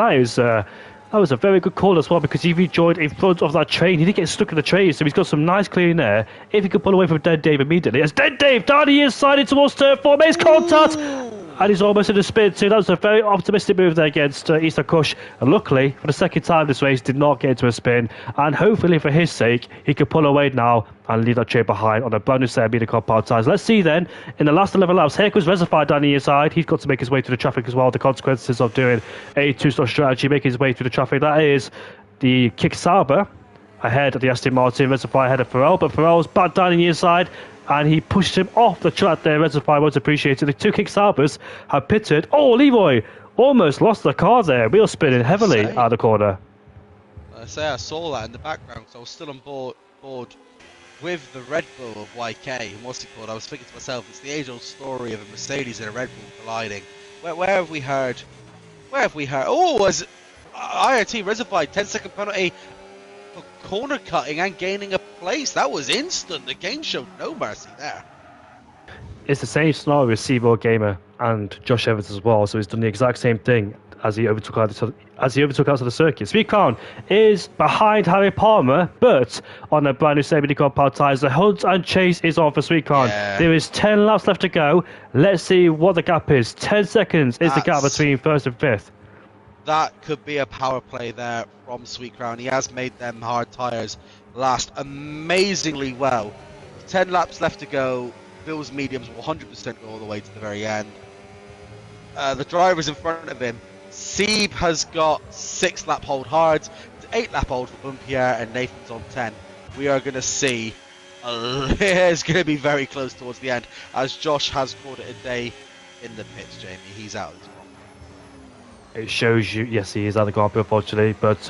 That was a very good call as well, because if he joined in front of that train, he didn't get stuck in the train, so he's got some nice clearing there. If he could pull away from Dead Dave immediately, as Dead Dave down the inside in towards turn 4, makes contact, and he's almost in the spin too. That was a very optimistic move there against Isak Kush, and luckily, for the second time this race, did not get into a spin, and hopefully for his sake, he could pull away now and leave that train behind on a brand new set of medium compound tyres. Let's see then, in the last 11 laps, here comes Reservoir down the inside. He's got to make his way through the traffic as well. The consequences of doing a two-stop strategy, making his way through the traffic. That is the Kick Sauber ahead of the Aston Martin. Reservoir ahead of Farrell, but Farrell's back down the inside, and he pushed him off the track there. Reservoir won't appreciate it. The two Kick Saubers have pitted. Oh, Leroy almost lost the car there. Wheel spinning heavily out of the corner. I saw that in the background, so I was still on board with the Red Bull of YK, and what's it called? I was thinking to myself, it's the age-old story of a Mercedes and a Red Bull colliding. Where have we heard? Where have we heard? Oh, as IRT reservoid 10-second penalty for corner cutting and gaining a place. That was instant. The game showed no mercy there. It's the same scenario with Seaboard Gamer and Josh Evans as well. So he's done the exact same thing as he overtook out of the circuit. Speed Crown is behind Harry Palmer, but on a brand new safety car power tyres, the hunt and chase is on for Sweet Crown. Yeah. There is 10 laps left to go. Let's see what the gap is. 10 seconds is the gap between first and fifth. That could be a power play there from Sweet Crown. He has made them hard tyres last amazingly well. 10 laps left to go. Bill's mediums will 100% go all the way to the very end. The drivers in front of him. Sieb has got 6 lap hold hard, 8 lap hold for Bumpierre, and Nathan's on 10. We are going to see, it's going to be very close towards the end, as Josh has called it a day in the pits, Jamie. He's out of this one. It shows you, yes, he is out of the Grand Prix, unfortunately, but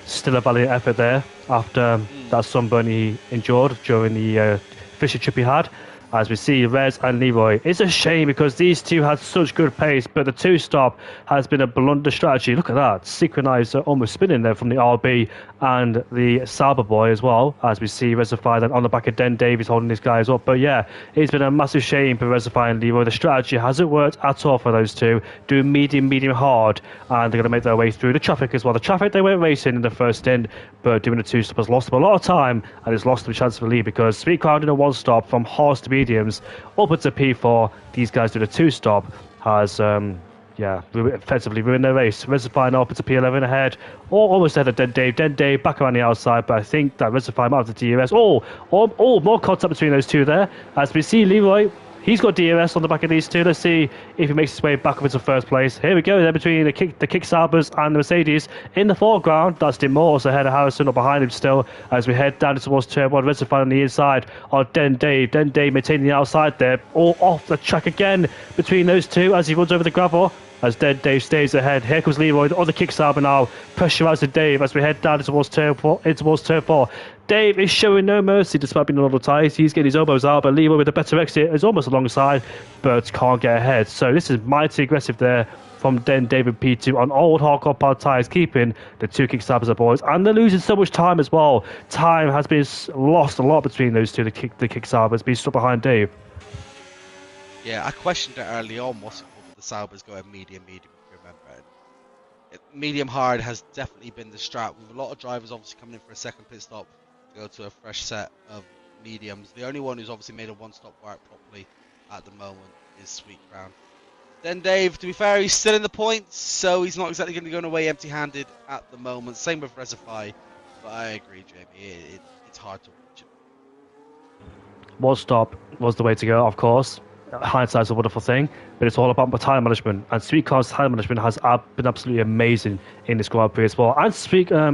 still a valiant effort there after that sunburn he endured during the fishing trip he had. As we see Rez and Leroy. It's a shame because these two had such good pace, but the two-stop has been a blunder strategy. Look at that, synchronized, almost spinning there from the RB and the Sauber boy as well, as we see Resify then on the back of Den Davies holding these guys up. But yeah, it's been a massive shame for Resify and Leroy. The strategy hasn't worked at all for those two. Doing medium, hard, and they're going to make their way through the traffic as well. The traffic they weren't racing in the first stint, but doing the two-stop has lost them a lot of time, and it's lost them a chance for the lead because Sweet Crown in a one-stop from horse to mediums upwards to P4. These guys doing a two-stop has effectively ruined their race. Resify now up to P11 ahead, or almost ahead of Den Dave. Den Dave back around the outside, but I think that Resify might have the DRS. More contact between those two there. As we see Leroy, he's got DRS on the back of these two. Let's see if he makes his way back up into first place. Here we go, there between the kick Sabres and the Mercedes. In the foreground, that's Dim Morse ahead of Harrison, or behind him still, as we head down towards turn one. Resify on the inside on Den Dave. Den Dave maintaining the outside there, all off the track again between those two as he runs over the gravel. As Dave stays ahead. Here comes Leroy on the kick Sauber now. Pressurising Dave as we head down towards turn four. Dave is showing no mercy despite being on all the tyres. He's getting his elbows out, but Leroy with a better exit is almost alongside, but can't get ahead. So this is mighty aggressive there from Den David P2 on old hardcore powered tyres, keeping the two kick Saubers aboard. And they're losing so much time as well. Time has been lost a lot between those two, the kick Saubers being stuck behind Dave. Yeah, I questioned it early on. The Sauber's going medium, if you remember. Medium hard has definitely been the strat, with a lot of drivers obviously coming in for a second pit stop to go to a fresh set of mediums. The only one who's obviously made a one-stop work properly at the moment is Sweet Crown. Then Dave, to be fair, he's still in the points, so he's not exactly going to be going away empty-handed at the moment. Same with Resify, but I agree, Jamie, it's hard to watch it. One stop was the way to go, of course. Hindsight's a wonderful thing, but it's all about time management, and Sweet Crown's time management has been absolutely amazing in this Grand Prix as well. And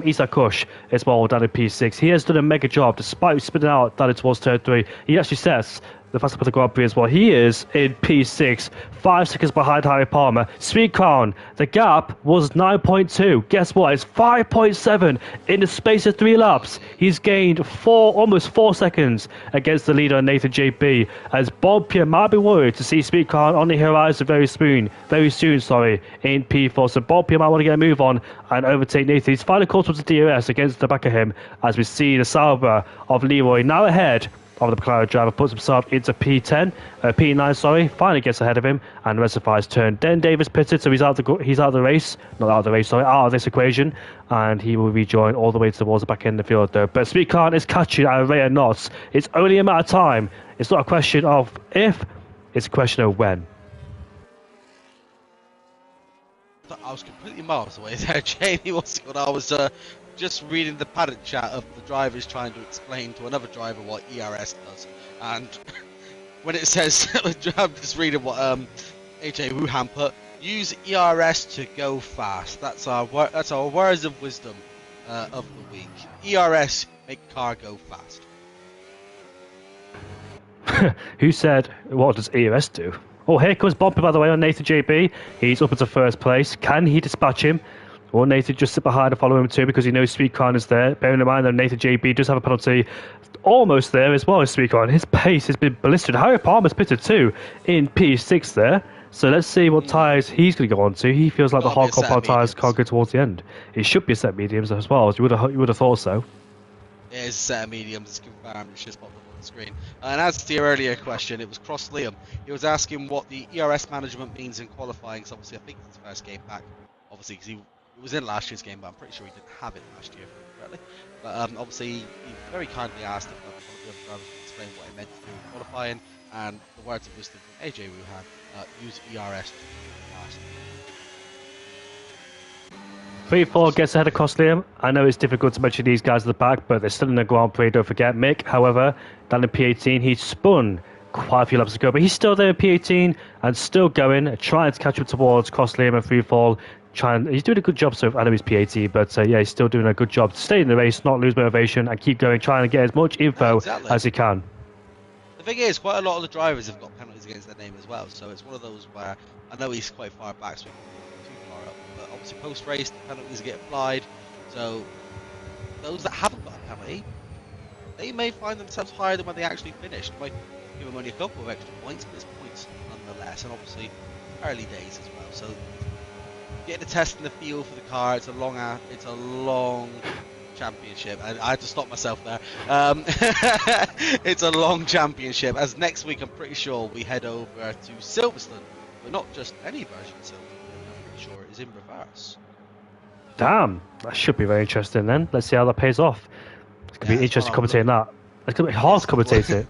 Isak Kush as well down in P6, he has done a mega job despite spinning out down towards turn 3. He actually sets the fastest for the Grand Prix as well. He is in P6, 5 seconds behind Harry Palmer. Sweet Crown, the gap was 9.2. Guess what? It's 5.7 in the space of 3 laps. He's gained almost 4 seconds against the leader Nathan JB. As Bob Pierre might be worried to see Sweet Crown on the horizon very soon, in P4. So Bob Pierre might want to get a move on and overtake Nathan. He's finally caught up to DRS against the back of him, as we see the Sauber of Leroy now ahead of the McLaren driver, puts himself into P9, finally gets ahead of him and Resifies turn. Den Davis pitted, so he's out of this equation, and he will rejoin all the way towards the back end of the field though. But Sweet Crown is catching at a rate of knots. It's only a matter of time. It's not a question of if, it's a question of when. I was completely miles away there, Jamie. I was just reading the paddock chat of the drivers trying to explain to another driver what ERS does, and when it says, I'm just reading what AJ Wuhan put, use ERS to go fast. That's our words of wisdom of the week. ERS, make car go fast. Who said, what does ERS do? Oh, here comes Bumpy, by the way, on Nathan JB. He's up into first place. Can he dispatch him? Or Nathan just sit behind and follow him too because he knows Sweetcon is there. Bearing in mind that Nathan JB does have a penalty almost there as well as Sweetcon. His pace has been ballisted. Harry Palmer's pitted too in P6 there. So let's see what tyres he's going to go on to. He feels like the hard compound tyres can't go towards the end. It should be a set mediums as well. You would have thought so. It is set mediums, it's confirmed, it's just popped up on the screen. And as to your earlier question, it was Cross Liam. He was asking what the ERS management means in qualifying, so obviously I think it's his first game back, obviously because he was in last year's game, but I'm pretty sure he didn't have it last year, correctly. But obviously he very kindly asked if one of the other drivers could explain what it meant to do in qualifying, and the words of wisdom from AJ Wuhan, use ERS to do fast. 3-4 gets ahead of Costliam. I know it's difficult to mention these guys at the back, but they're still in the Grand Prix, don't forget. Mick, however, down in P18, he spun quite a few laps ago, but he's still there in P18 and still going, trying to catch up towards Costliam and Freefall. He's doing a good job, so I know he's P18, but yeah, he's still doing a good job to stay in the race, not lose motivation, and keep going, trying to get as much info as he can. The thing is, quite a lot of the drivers have got penalties against their name as well, so it's one of those where I know he's quite far back, so he can't go too far up, but obviously post-race, the penalties get applied, so those that haven't got a penalty, they may find themselves higher than when they actually finished. It might give them only a couple of extra points, but it's points nonetheless, and obviously early days as well, so getting a test in the field for the car, it's a long championship. I had to stop myself there. It's a long championship, as next week I'm pretty sure we head over to Silverstone, but not just any version of Silverstone, I'm pretty sure it is in reverse. Damn, that should be very interesting then. Let's see how that pays off. It's going to be interesting commentating that. It's going to be hard to commentate it.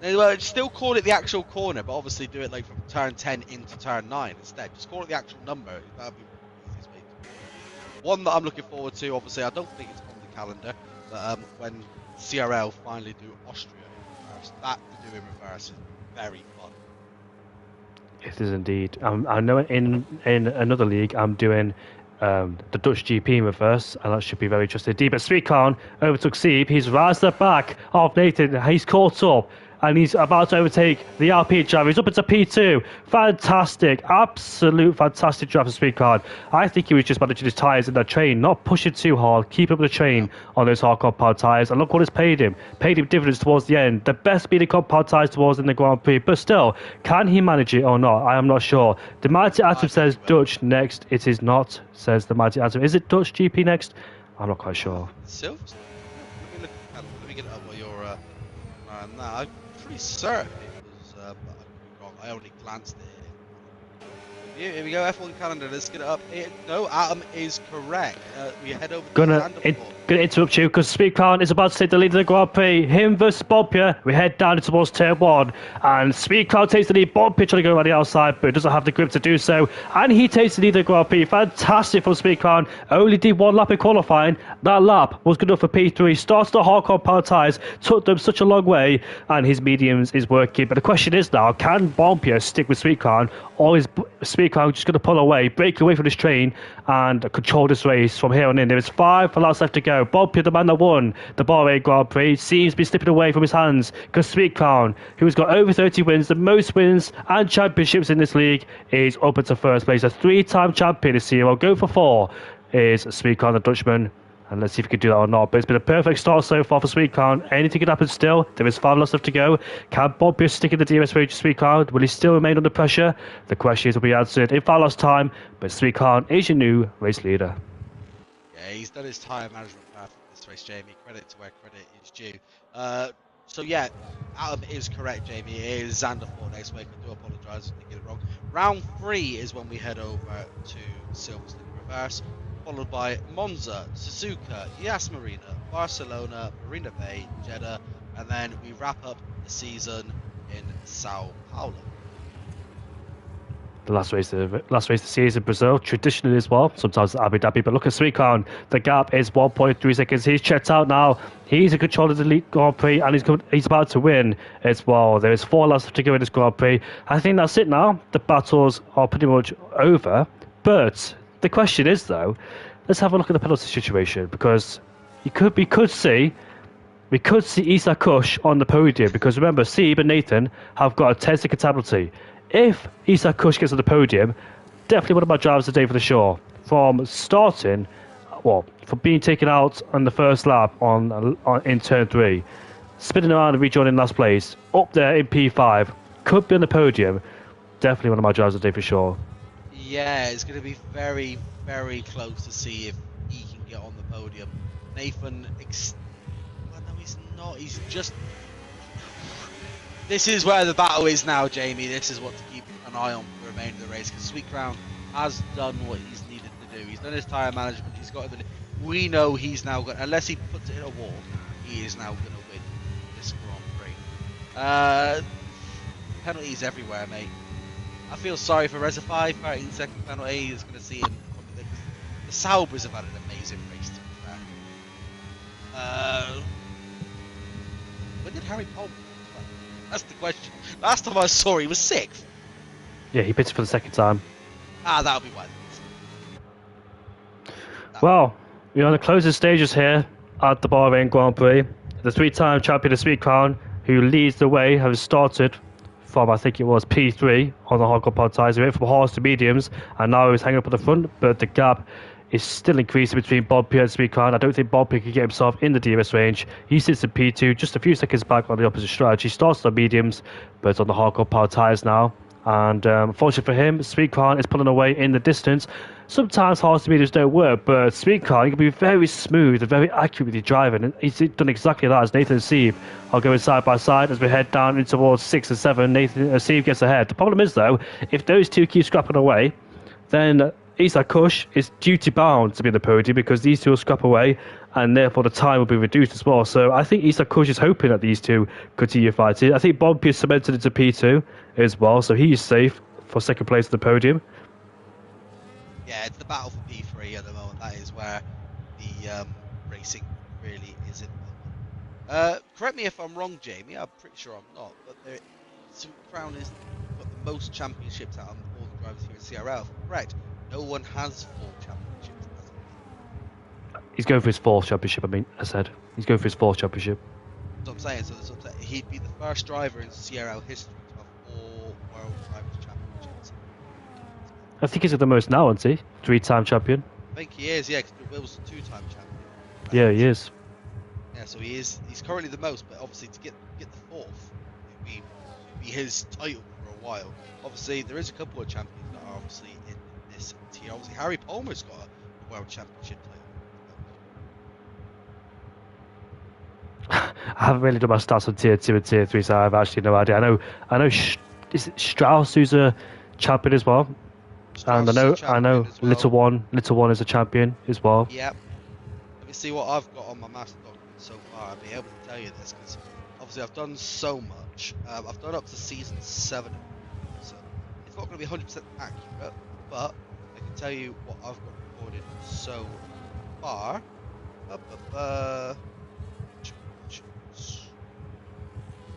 Well, still call it the actual corner, but obviously do it like from turn 10 into turn 9 instead. Just call it the actual number. That would be the easiest way to do it. One that I'm looking forward to, obviously, I don't think it's on the calendar, but when CRL finally do Austria in reverse, that to do in reverse is very fun. It is indeed. I know in another league I'm doing the Dutch GP in reverse, and that should be very interesting. But Sweetcon overtook Sieb. He's right at the back of Nathan. He's caught up, and he's about to overtake the RP driver. He's up into P2. Fantastic, absolute fantastic drive for Sweetcon. I think he was just managing his tyres in the train, not pushing too hard, keeping up the train on those hard compound tyres. And look what it's paid him. Paid him dividends towards the end. The best speeding compound tyres towards in the Grand Prix. But still, can he manage it or not? I am not sure. The Mighty Atom says Dutch next. It is not, says the Mighty Atom. Is it Dutch GP next? I'm not quite sure. Silverstone? Let me get it up while you're I'm pretty certain it was, but I could be wrong. I only glanced at it. Here we go, F1 calendar. Let's get it up. No, Adam is correct. We head over to Gonna interrupt you because Sweetcon is about to take the lead of the Grand Prix. Him versus Bompia. We head down towards turn 1, and Sweetcon takes the lead. Bompia trying to go around the outside, but doesn't have the grip to do so, and he takes the lead of the Grand Prix. Fantastic from Sweetcon. Only did one lap in qualifying. That lap was good enough for P3. Starts the hard compound tyres, took them such a long way, and his mediums is working. But the question is now, can Bompia stick with Sweetcon, or is Sweetcon just going to pull away, break away from this train, and control this race from here on in? There is 5 laps left to go. Bompia, the man that won the Bahrain Grand Prix, seems to be slipping away from his hands, because Sweetcon, who's got over 30 wins, the most wins and championships in this league, is up into first place. A 3-time champion this year. I'll go for 4 is Sweetcon, the Dutchman. And let's see if we can do that or not. But it's been a perfect start so far for Sweetcon. Anything can happen still. There is 5 laps left to go. Can Bompia stick in the DRS range to Sweetcon? Will he still remain under pressure? The questions will be answered in 5 laps time. But Sweetcon is your new race leader. Yeah, he's done his tyre management perfect this race, Jamie. Credit to where credit is due. So yeah, Adam is correct, Jamie. It is Xander for next week. I do apologise if I get it wrong. Round 3 is when we head over to Silverstone reverse, followed by Monza, Suzuka, Yas Marina, Barcelona, Marina Bay, Jeddah, and then we wrap up the season in Sao Paulo. The last race of the season in Brazil, traditionally as well. Sometimes Abu Dhabi, but look at Sweetcon. The gap is 1.3 seconds. He's checked out now. He's in control of the Elite Grand Prix, and he's about to win as well. There is 4 laps to go in this Grand Prix. I think that's it now. The battles are pretty much over. But the question is, though, let's have a look at the penalty situation, because we could see Isa Kush on the podium, because remember, Sieb and Nathan have got a 10-second penalty. If Isa Kush gets on the podium, definitely one of my drivers today for the show. From starting, well, from being taken out on the first lap in turn 3, spinning around and rejoining last place, up there in P5, could be on the podium. Definitely one of my drivers today for sure. Yeah, it's going to be very, very close to see if he can get on the podium. Nathan, well, no, he's not. He's just. This is where the battle is now, Jamie. This is what to keep an eye on for the remainder of the race, because Sweet Crown has done what he's needed to do. He's done his tyre management. He's got it. We know he's now going. Unless he puts it in a wall, he is now going to win this Grand Prix. Penalties everywhere, mate. I feel sorry for Reservoir fighting second penalty. Is going to see him. The Saubers have had an amazing race, to be fair. When did Harry Pope? That's the question. Last time I saw he was 6th. Yeah, he pitted for the second time. That'll be why. Well, we're on the closing stages here at the Bahrain Grand Prix. The 3-time champion of Sweet Crown, who leads the way, has started from, I think it was P3 on the hardcore pod tyres. He went from hards to mediums, and now he's hanging up at the front, but the gap is still increasing between Bob Pierre and Sweet Crown. I don't think Bob Pierre can get himself in the DRS range. He sits in P2, just a few seconds back on the opposite strategy. Starts on mediums, but on the hardcore power tyres now. And fortunately for him, Sweet Crown is pulling away in the distance. Sometimes hards to mediums don't work, but Sweet Crown can be very smooth and very accurate with your driving. And he's done exactly that as Nathan and Sieve are going side by side as we head down in towards 6 and 7. Sieve gets ahead. The problem is, though, if those two keep scrapping away, then Isa Kush is duty bound to be in the podium because these two will scrap away and therefore the time will be reduced as well. So I think Isa Kush is hoping that these two continue fighting. I think Bob Pierce cemented into P2 as well, so he is safe for second place at the podium. Yeah, it's the battle for P3 at the moment. That is where the racing really is in the moment. Correct me if I'm wrong, Jamie. I'm pretty sure I'm not, but Sweet Crown has got the most championships out of all the drivers here at CRL. Correct. No one has 4 championships. He's going for his 4th championship, I said. He's going for his 4th championship. That's what I'm saying. So that's what I'm saying. He'd be the first driver in CRL history to have 4 World Drivers' Championships. I think he's got the most now, isn't he? 3-time champion. I think he is, yeah, because Will's a 2-time champion. Right? Yeah, he is. Yeah, so he's currently the most, but obviously to get the 4th, it'd be his title for a while. Obviously, there is a couple of champions that are obviously in this tier. Obviously, Harry Palmer's got a World Championship title. I haven't really done my stats on tier 2 and tier 3, so I have actually no idea. I know is it Strauss who's a champion as well? Strauss and I know as well. Little One is a champion as well. Yep. Let me see what I've got on my master document so far. I'll be able to tell you this because obviously I've done so much. I've done up to season 7, so it's not going to be 100% accurate, but I can tell you what I've got recorded so far.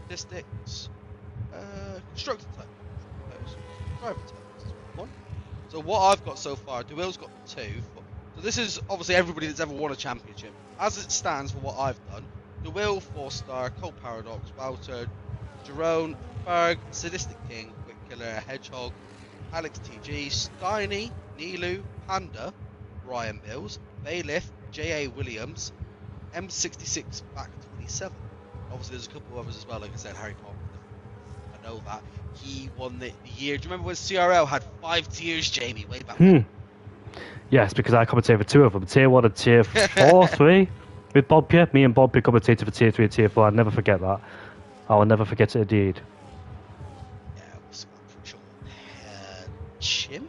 Statistics, constructor type, driver type. One. So what I've got so far, DeWill's got 2. So this is obviously everybody that's ever won a championship. As it stands for what I've done, DeWill 4-star, Cold Paradox, Wouter, Jerome, Berg, Sadistic King, Quick Killer, Hedgehog, Alex TG, Steiny, Nilu, Panda, Ryan Mills, Bailiff, J.A. Williams, M66 back 27. Obviously, there's a couple of others as well. Like I said, Harry Potter. I know that he won the year. Do you remember when CRL had 5 tiers, Jamie, way back then? Yes, because I commentated for 2 of them, tier 1 and tier 4, 3. With Bob Pierre, me and Bob Pierre commentated for tier 3 and tier 4. I'll never forget that. I will never forget it indeed. Yeah, I'm pretty sure. Chimp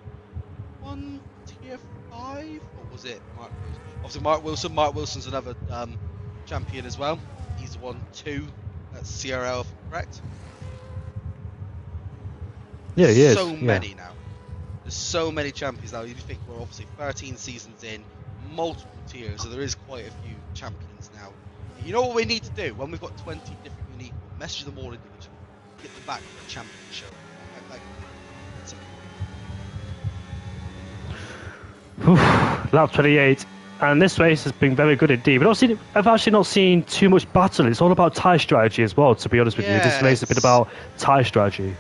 won tier 5, or was it Mark Wilson? Obviously, Mark Wilson. Mark Wilson's another champion as well. He's won 2 at CRL, correct? Yeah, he is. So many now. There's so many champions now. You think we're obviously 13 seasons in, multiple tiers, so there is quite a few champions now. You know what we need to do when we've got 20 different unique ones? Message them all individually. Get them back for a champion show. Lap 28. And this race has been very good indeed. I've actually not seen too much battle. It's all about tyre strategy as well, to be honest with you. This race has been about tyre strategy.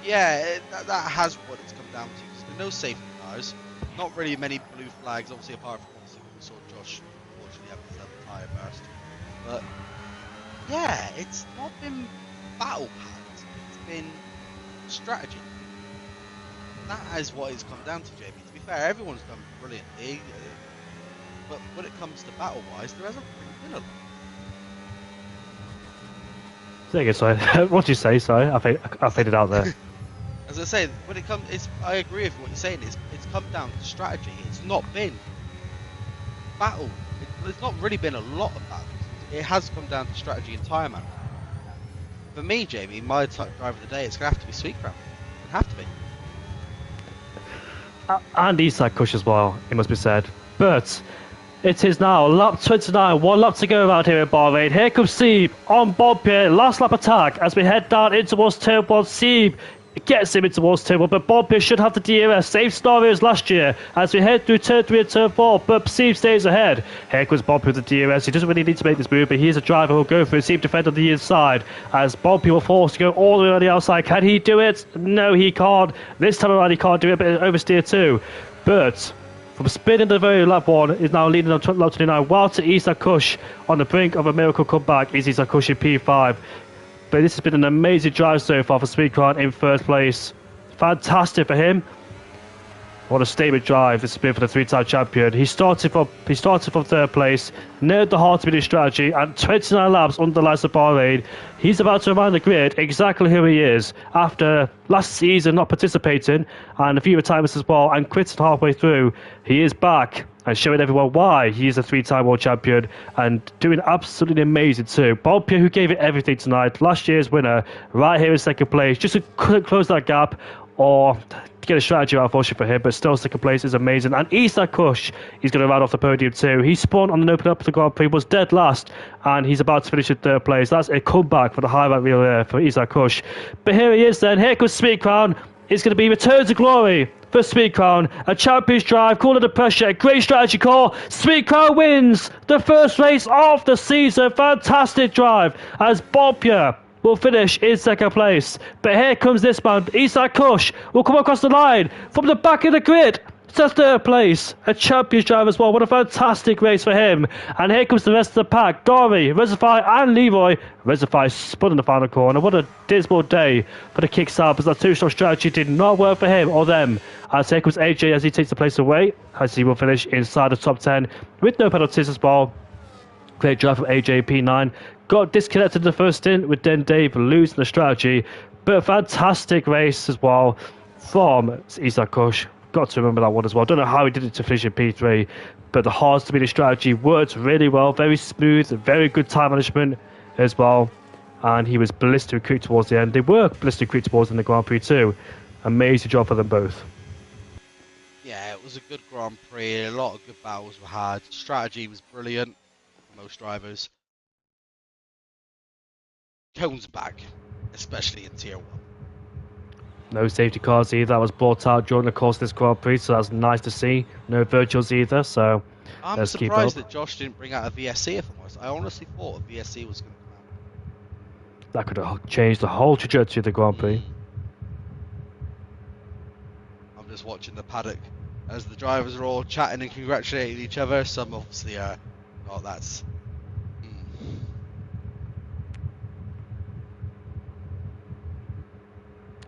Yeah, that has what it's come down to. with no safety cars, not really many blue flags, obviously apart from obviously when we saw Josh unfortunately have his tyre burst. But yeah, it's not been battle packed, it's been strategy. That is what it's come down to, Jamie. To be fair, everyone's done brilliantly, but when it comes to battle-wise, there hasn't really been a lot. There you go, sorry. What did you say? Sorry, I faded out there. As I say, when it comes, I agree with what you're saying. It's come down to strategy. It's not been battle. There's not really been a lot of battles. It has come down to strategy and tyre management. For me, Jamie, my driver of the day, it's going to have to be Sweetground. It have to be. And Isaac Kush as well, it must be said. But it is now lap 29, 1 lap to go around here in Bahrain. Here comes Sieb on Bobby, last lap attack as we head down in towards turn 1. Sieb gets him in towards turn 1, but Bobby should have the DRS. Same scenario as last year as we head through turn 3 and turn 4, but Sieb stays ahead. Here comes Bobby with the DRS. He doesn't really need to make this move, but he is a driver who will go for it. Sieb defend on the inside as Bobby will force to go all the way on the outside. Can he do it? No, he can't. This time around he can't do it, but oversteer too. But from spinning the very lap 1 is now leading on lap 29, while to Isaac Kush on the brink of a miracle comeback is Isaac Kush in P5. But this has been an amazing drive so far for Sweetground in first place. Fantastic for him. What a statement drive this has been for the 3-time champion. He started from third place, nailed the hard to beat strategy, and 29 laps under the lights of Bahrain. He's about to remind the grid exactly who he is after last season not participating and a few retirements as well, and quitting halfway through. He is back and showing everyone why he is a 3-time world champion and doing absolutely amazing too. Bob Pierre, who gave it everything tonight, last year's winner, right here in second place, just couldn't close that gap or to get a strategy out, unfortunately for him, but still second place is amazing. And Isaac Kush, he's going to round off the podium too. He spun on the open up to the Grand Prix, was dead last, and he's about to finish in third place. That's a comeback for the high rank wheel there for Isaac Kush. But here he is then. Here comes Sweetground. It's going to be return to glory for Sweetground. A champion's drive, call under pressure, a great strategy call. Sweetground wins the first race of the season. Fantastic drive as Bobia will finish in second place. But here comes this man, Isaac Kush, will come across the line from the back of the grid to third place. A champion's drive as well. What a fantastic race for him. And here comes the rest of the pack. Dory, Reservoir and Leroy. Reservoir spun in the final corner. What a dismal day for the Kickstarter, as that two-stop strategy did not work for him or them. As here comes AJ as he takes the place away, as he will finish inside the top 10 with no penalties as well. Great drive from AJ P9. Got disconnected in the first stint with Den Dave losing the strategy, but a fantastic race as well from Isaac Kush. Got to remember that one as well. Don't know how he did it to finish in P3, but the hard to beat strategy worked really well. Very smooth, very good time management as well. And he was blistering quick towards the end. They were blistering quick towards in the Grand Prix too. Amazing job for them both. Yeah, it was a good Grand Prix. A lot of good battles were had. Strategy was brilliant for most drivers. Cones back, especially in Tier 1. No safety cars either. That was brought out during the course of this Grand Prix, so that's nice to see. No virtuals either, so I'm let's keep up. surprised that Josh didn't bring out a VSC, if I'm honest. I honestly thought a VSC was going to come out. That could have changed the whole trajectory of the Grand Prix. I'm just watching the paddock as the drivers are all chatting and congratulating each other. Some obviously are, oh, that's...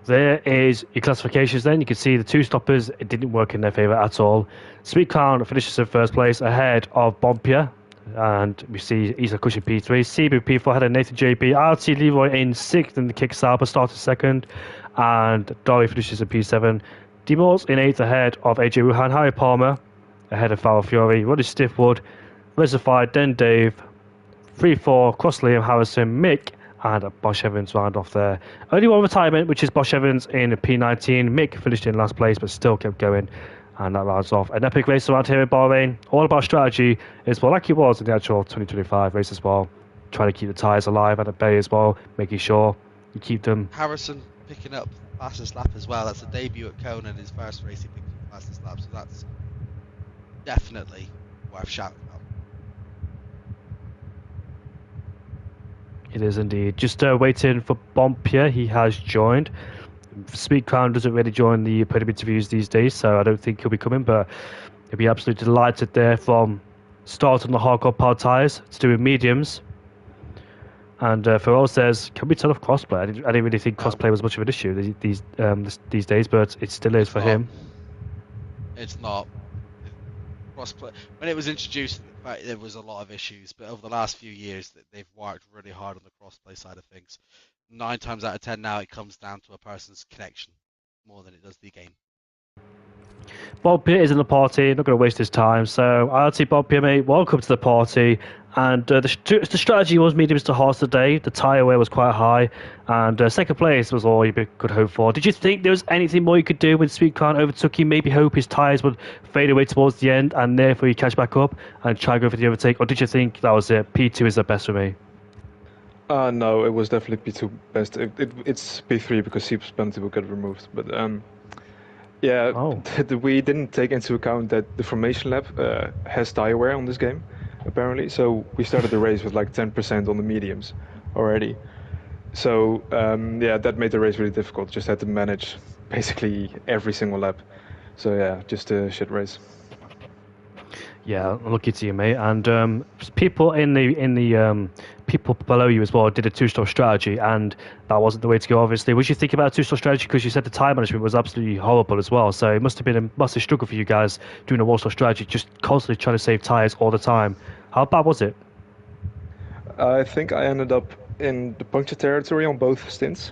There is your classifications then. You can see the two stoppers, it didn't work in their favour at all. Sweetground finishes in first place ahead of Bompia. And we see Isaac Kush in P3. CB P4 had a Nathan JB. RT Leroy in 6th in the kick Sauber started 2nd. And Dory finishes in P7. Demors in 8th ahead of AJ Wuhan. Harry Palmer ahead of Farrell Fury. Roddy Stiffwood, Reservoir, Den Dave, 3-4, Cross Liam Harrison, Mick, and Bosch Evans round off there. Only one retirement, which is Bosch Evans in P19. Mick finished in last place, but still kept going. And that rounds off an epic race around here in Bahrain. All about strategy as well, like it was in the actual 2025 race as well. Trying to keep the tyres alive and at bay as well, making sure you keep them. Harrison picking up fastest lap as well. That's a debut at Kona in his first race. He picked up fastest lap, so that's definitely worth shouting about. It is indeed. Just waiting for Bompia. He has joined. Speed Crown doesn't really join the podium interviews these days, so I don't think he'll be coming. But he'll be absolutely delighted there from start on the hardcore power tires to doing mediums. And Farrell says, "Can we turn off crossplay?" I didn't really think crossplay was much of an issue these days, but it still is for him. It's not. Crossplay, when it was introduced, in fact, there was a lot of issues, but over the last few years, they've worked really hard on the crossplay side of things. 9 times out of 10 now, it comes down to a person's connection more than it does the game. Bob Pitt is in the party, not going to waste his time. So I'll say, Bob Pitt, mate, welcome to the party. And the strategy was mediums to hards today. The tyre wear was quite high. And second place was all you could hope for. Did you think there was anything more you could do when Speed Crown overtook you? Maybe hope his tyres would fade away towards the end and therefore you catch back up and try to go for the overtake? Or did you think that was it? P2 is the best for me? No, it was definitely P2 best. It's P3 because Seep's penalty will get removed. But we didn't take into account that the formation lap has tyre wear on this game, apparently. So we started the race with like 10% on the mediums already. So that made the race really difficult. Just had to manage basically every single lap. So yeah, just a shit race. Yeah, lucky to you, mate. And people in the people below you as well did a two-stroke strategy, and that wasn't the way to go. Obviously, what did you think about a two-stroke strategy? Because you said the time management was absolutely horrible as well. So it must have been a massive struggle for you guys doing a one-stroke strategy, just constantly trying to save tires all the time. How bad was it? I think I ended up in the puncture territory on both stints.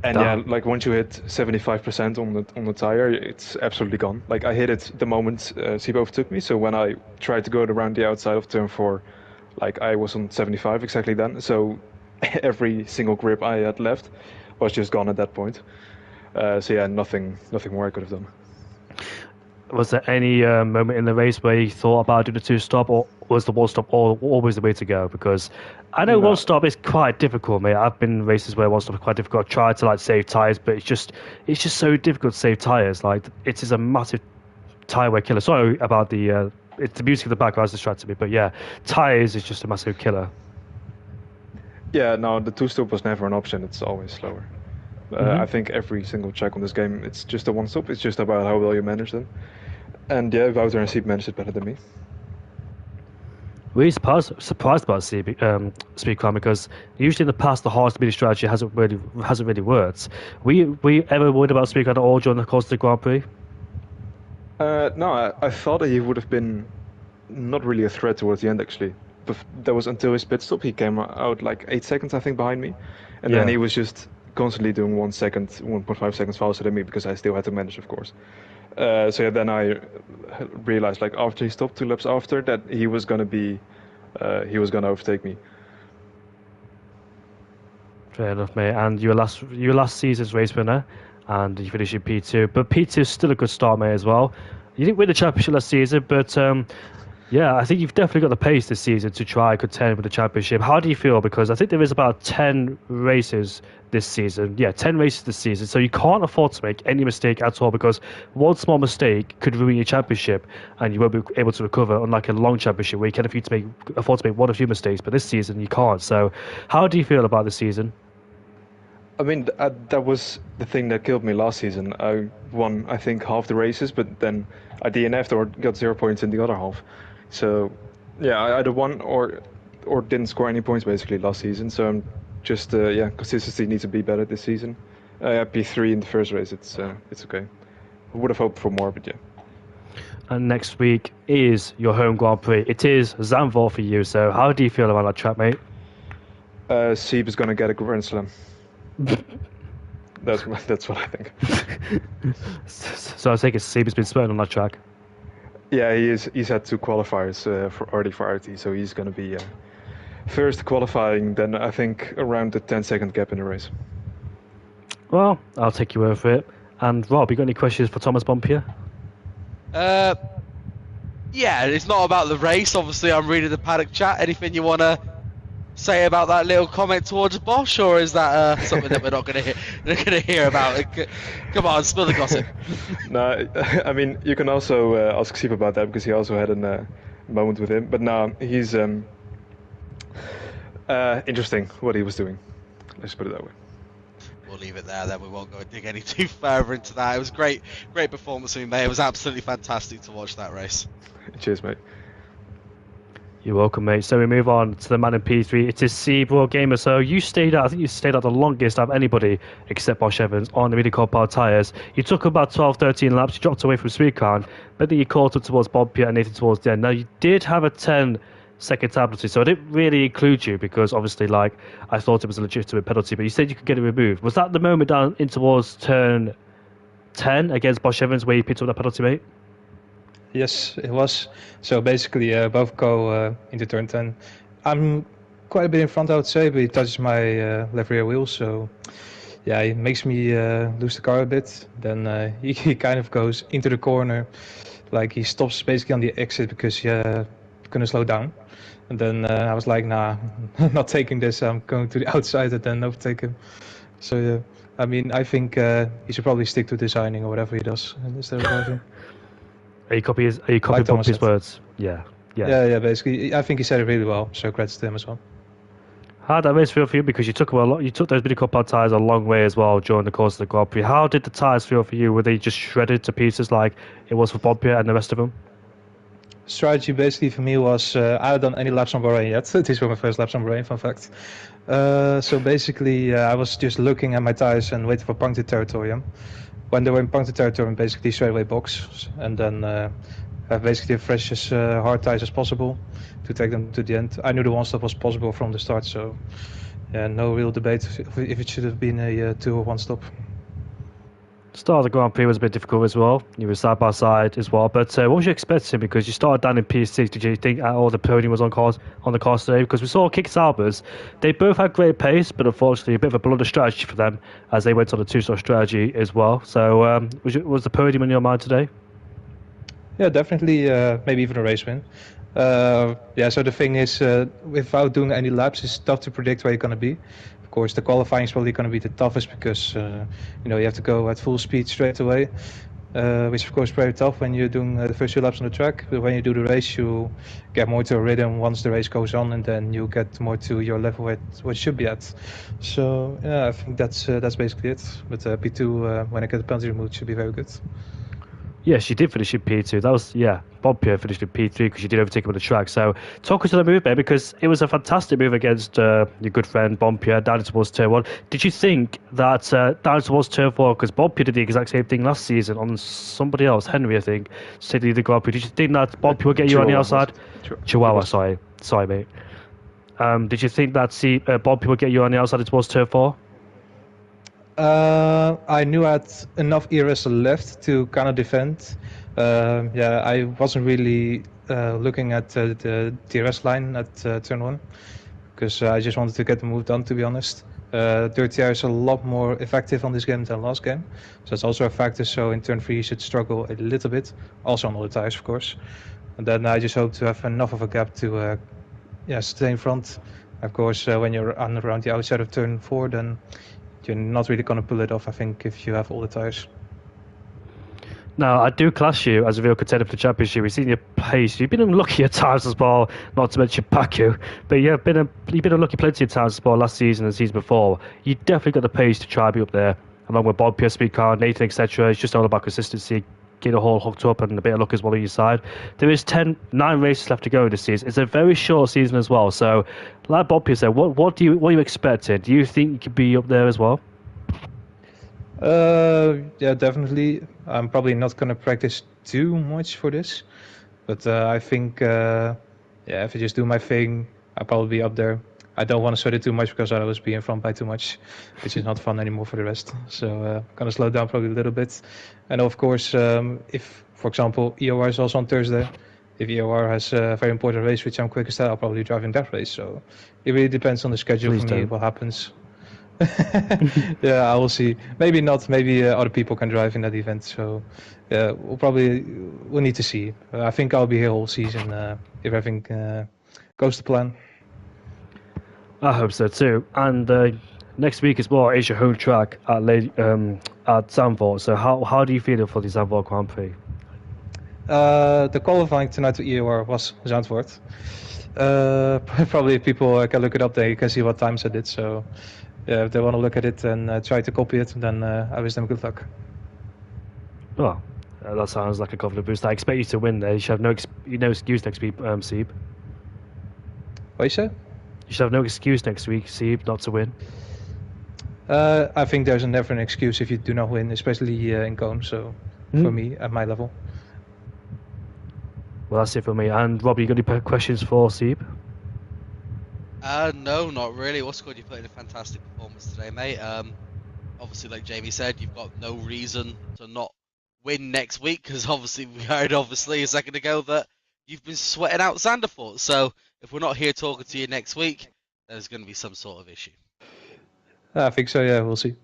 And like once you hit 75% on the tire, it's absolutely gone. Like I hit it the moment Siep overtook me. So when I tried to go around the outside of turn 4, like I was on 75 exactly then. So every single grip I had left was just gone at that point. Nothing more I could have done. Was there any moment in the race where you thought about doing a two-stop, or was the one-stop always the way to go? Because I know one-stop is quite difficult, mate. I've been in races where one-stop is quite difficult. I tried to save tires, but it's just so difficult to save tires. Like it is a massive tire wear killer. Sorry about the it's the music in the background distracted me, but yeah, tires is just a massive killer. Yeah, no, the two-stop was never an option. It's always slower. I think every single track on this game, it's just a one-stop. It's just about how well you manage them. And yeah, Wouter and Siep managed it better than me. Really surprised about Speed Crown, because usually in the past the hard speed strategy hasn't really worked. Were you ever worried about Speed Crown at all during the course of the Grand Prix? No, I thought that he would have been not really a threat towards the end actually. But that was until his pit stop. He came out like 8 seconds I think behind me, and then he was just constantly doing 1 second, 1.5 seconds faster than me because I still had to manage, of course. Then I realized, like after he stopped 2 laps after, that he was gonna overtake me. Fair enough, mate. And you were last season's race winner, and you finished in P2. But P2 is still a good start, mate, as well. You didn't win the championship last season, but I think you've definitely got the pace this season to try contend with the championship. How do you feel? Because I think there is about 10 races this season. Yeah, 10 races this season. So you can't afford to make any mistake at all, because one small mistake could ruin your championship and you won't be able to recover, unlike a long championship where you can afford to make one or two mistakes. But this season you can't. So how do you feel about this season? I mean, that was the thing that killed me last season. I won, I think, half the races, but then I DNF'd or got 0 points in the other half. So, yeah, I either won or didn't score any points basically last season. So I'm just consistency needs to be better this season. P3 in the first race, it's okay. I would have hoped for more, but yeah. And next week is your home Grand Prix. It is Zandvoort for you. So how do you feel about that track, mate? Siep is going to get a Grand Slam. That's what I think. So I think Siep has been spurred on that track. Yeah, he's had 2 qualifiers already for RT, so he's going to be first qualifying, then I think around the 10-second gap in the race. Well, I'll take your word for it. And Rob, you got any questions for Thomas Bompier? Yeah, it's not about the race. Obviously, I'm reading the paddock chat. Anything you want to say about that little comment towards Bosch, or is that something that we're not going to hear about? Come on, spill the gossip. No, I mean, you can also ask Siep about that, because he also had a moment with him. But no, he's interesting what he was doing. Let's put it that way. we'll leave it there. Then we won't go and dig any too further into that. It was great performance from you, mate. It was absolutely fantastic to watch that race. Cheers, mate. You're welcome, mate. So we move on to the man in P3. It is Seabro Gamer. So you stayed out, I think you stayed out the longest out of anybody except Bosch Evans on the Medical Power tyres. You took about 12, 13 laps. You dropped away from Sweetcon, but then you caught up towards Bob Pierre and Nathan towards the end. Now, you did have a 10-second time penalty, so I didn't really include you because obviously, like, I thought it was a legitimate penalty, but you said you could get it removed. Was that the moment down in towards turn 10 against Bosch Evans where you picked up that penalty, mate? Yes, it was. So basically, both go into turn 10. I'm quite a bit in front, I would say, but he touches my left rear wheel, so yeah, it makes me lose the car a bit. Then he kind of goes into the corner, like he stops basically on the exit because he couldn't slow down. And then I was like, nah, I'm not taking this. I'm going to the outside and then overtake him. So yeah, I mean, I think he should probably stick to designing or whatever he does instead of driving. Are you copying Pompey's words? Yeah. Yeah, basically. I think he said it really well, so credits to him as well. How did that race feel for you? Because you took those Medical Power tyres a long way as well during the course of the Grand Prix. How did the tyres feel for you? Were they just shredded to pieces like it was for Bob Pierre and the rest of them? Strategy basically for me was I hadn't done any laps on Bahrain yet. These were my first laps on Bahrain, fun fact. So basically I was just looking at my tyres and waiting for punctured territory. When they were in punctured territory, basically straight away box, and then have basically the freshest hard tyres as possible to take them to the end. I knew the one stop was possible from the start, so yeah, no real debate if it should have been a 2 or 1 stop. Start of the Grand Prix was a bit difficult as well. You were side by side as well. But what was you expecting? Because you started down in P6. Did you think all the podium was on the cars today? Because we saw Kick Saubers. They both had great pace, but unfortunately a bit of a blunder strategy for them as they went on a 2-star strategy as well. So was the podium in your mind today? Yeah, definitely. Maybe even a race win. Yeah, so the thing is, without doing any laps, it's tough to predict where you're going to be. Of course, the qualifying is probably going to be the toughest because you have to go at full speed straight away, which of course is very tough when you're doing the first few laps on the track. But when you do the race, you get more to a rhythm once the race goes on, and then you get more to your level where it should be at. So yeah, I think that's basically it. But P2, when I get the penalty removed, should be very good. Yes, she did finish in P2. That was, Bob Pierre finished in P3 because she did overtake him on the track. So talk us to the move there because it was a fantastic move against your good friend Bob Pierre down towards turn 1. Did you think that down towards turn 4, because Bob Pierre did the exact same thing last season on somebody else, Henry, I think, said the Grand Prix. Did you think that Bob Pierre would get you on the outside? Chihuahua, sorry, mate. Did you think that Bob Pierre would get you on the outside towards turn 4? I knew I had enough ERS left to kind of defend. I wasn't really looking at the DRS line at turn 1 because I just wanted to get the move done, to be honest. Dirty air is a lot more effective on this game than last game, so that's also a factor. So in turn 3 you should struggle a little bit, also on all the tires of course. And then I just hope to have enough of a gap to stay in front. Of course, when you're around the outside of turn 4, then you're not really going to pull it off, I think, if you have all the tires. Now, I do class you as a real contender for the championship. We've seen your pace. You've been unlucky at times as well, not to mention Baku. But you've been unlucky plenty of times as well last season and the season before. You definitely got the pace to try and be up there, along with Bob, Pierre, Speedcar, Nathan, etc. It's just all about consistency, get a hole hooked up and a bit of luck as well on your side. There is 9 races left to go in this season. It's a very short season as well. So, like Bob Pierre said, what are you expecting? Do you think you could be up there as well? Yeah, definitely. I'm probably not going to practice too much for this, but I think if I just do my thing, I'll probably be up there. I don't want to sweat it too much because I always be in front by too much, which is not fun anymore for the rest. So I'm going to slow down probably a little bit. And of course, if, for example, EOR is also on Thursday, if EOR has a very important race, which I'm quickest at, I'll probably drive in that race. So it really depends on the schedule. Please for me, what happens. Yeah, I will see. Maybe not. Maybe other people can drive in that event. So we'll need to see. I think I'll be here all season if everything goes to plan. I hope so too. And next week as well is your home track at Zandvoort. So how do you feel for the Zandvoort Grand Prix? The qualifying tonight to EOR was Zandvoort. Probably if people can look it up there, you can see what times I did. So yeah, if they want to look at it and try to copy it, then I wish them good luck. Well, that sounds like a confident boost. I expect you to win there. You should have no excuse next week, Seeb. What you say? You should have no excuse next week, Seeb, not to win. I think there's never an excuse if you do not win, especially in Cone. So, for me, at my level. Well, that's it for me. And Rob, you got any questions for Seeb? No, not really. What's good? You put in a fantastic performance today, mate. Obviously, like Jamie said, you've got no reason to not win next week because obviously we heard a second ago that you've been sweating out Zanderfort. So if we're not here talking to you next week, there's going to be some sort of issue. I think so. Yeah, we'll see.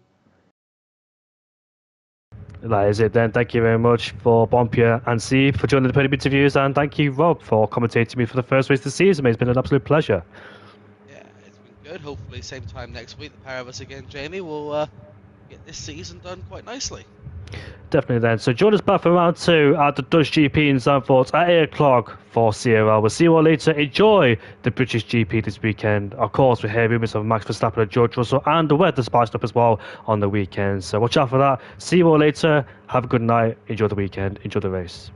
That is it then. Thank you very much for Bompia and Seeb for joining the podium interviews, and thank you, Rob, for commentating me for the first race of the season. It's been an absolute pleasure. Yeah, it's been good. Hopefully, same time next week, the pair of us again, Jamie, will get this season done quite nicely. Definitely then. So join us back for round 2 at the Dutch GP in Zandvoort at 8 o'clock for CRL. We'll see you all later. Enjoy the British GP this weekend. Of course, we hear rumours of Max Verstappen and George Russell and the weather spiced up as well on the weekend. So watch out for that. See you all later. Have a good night. Enjoy the weekend. Enjoy the race.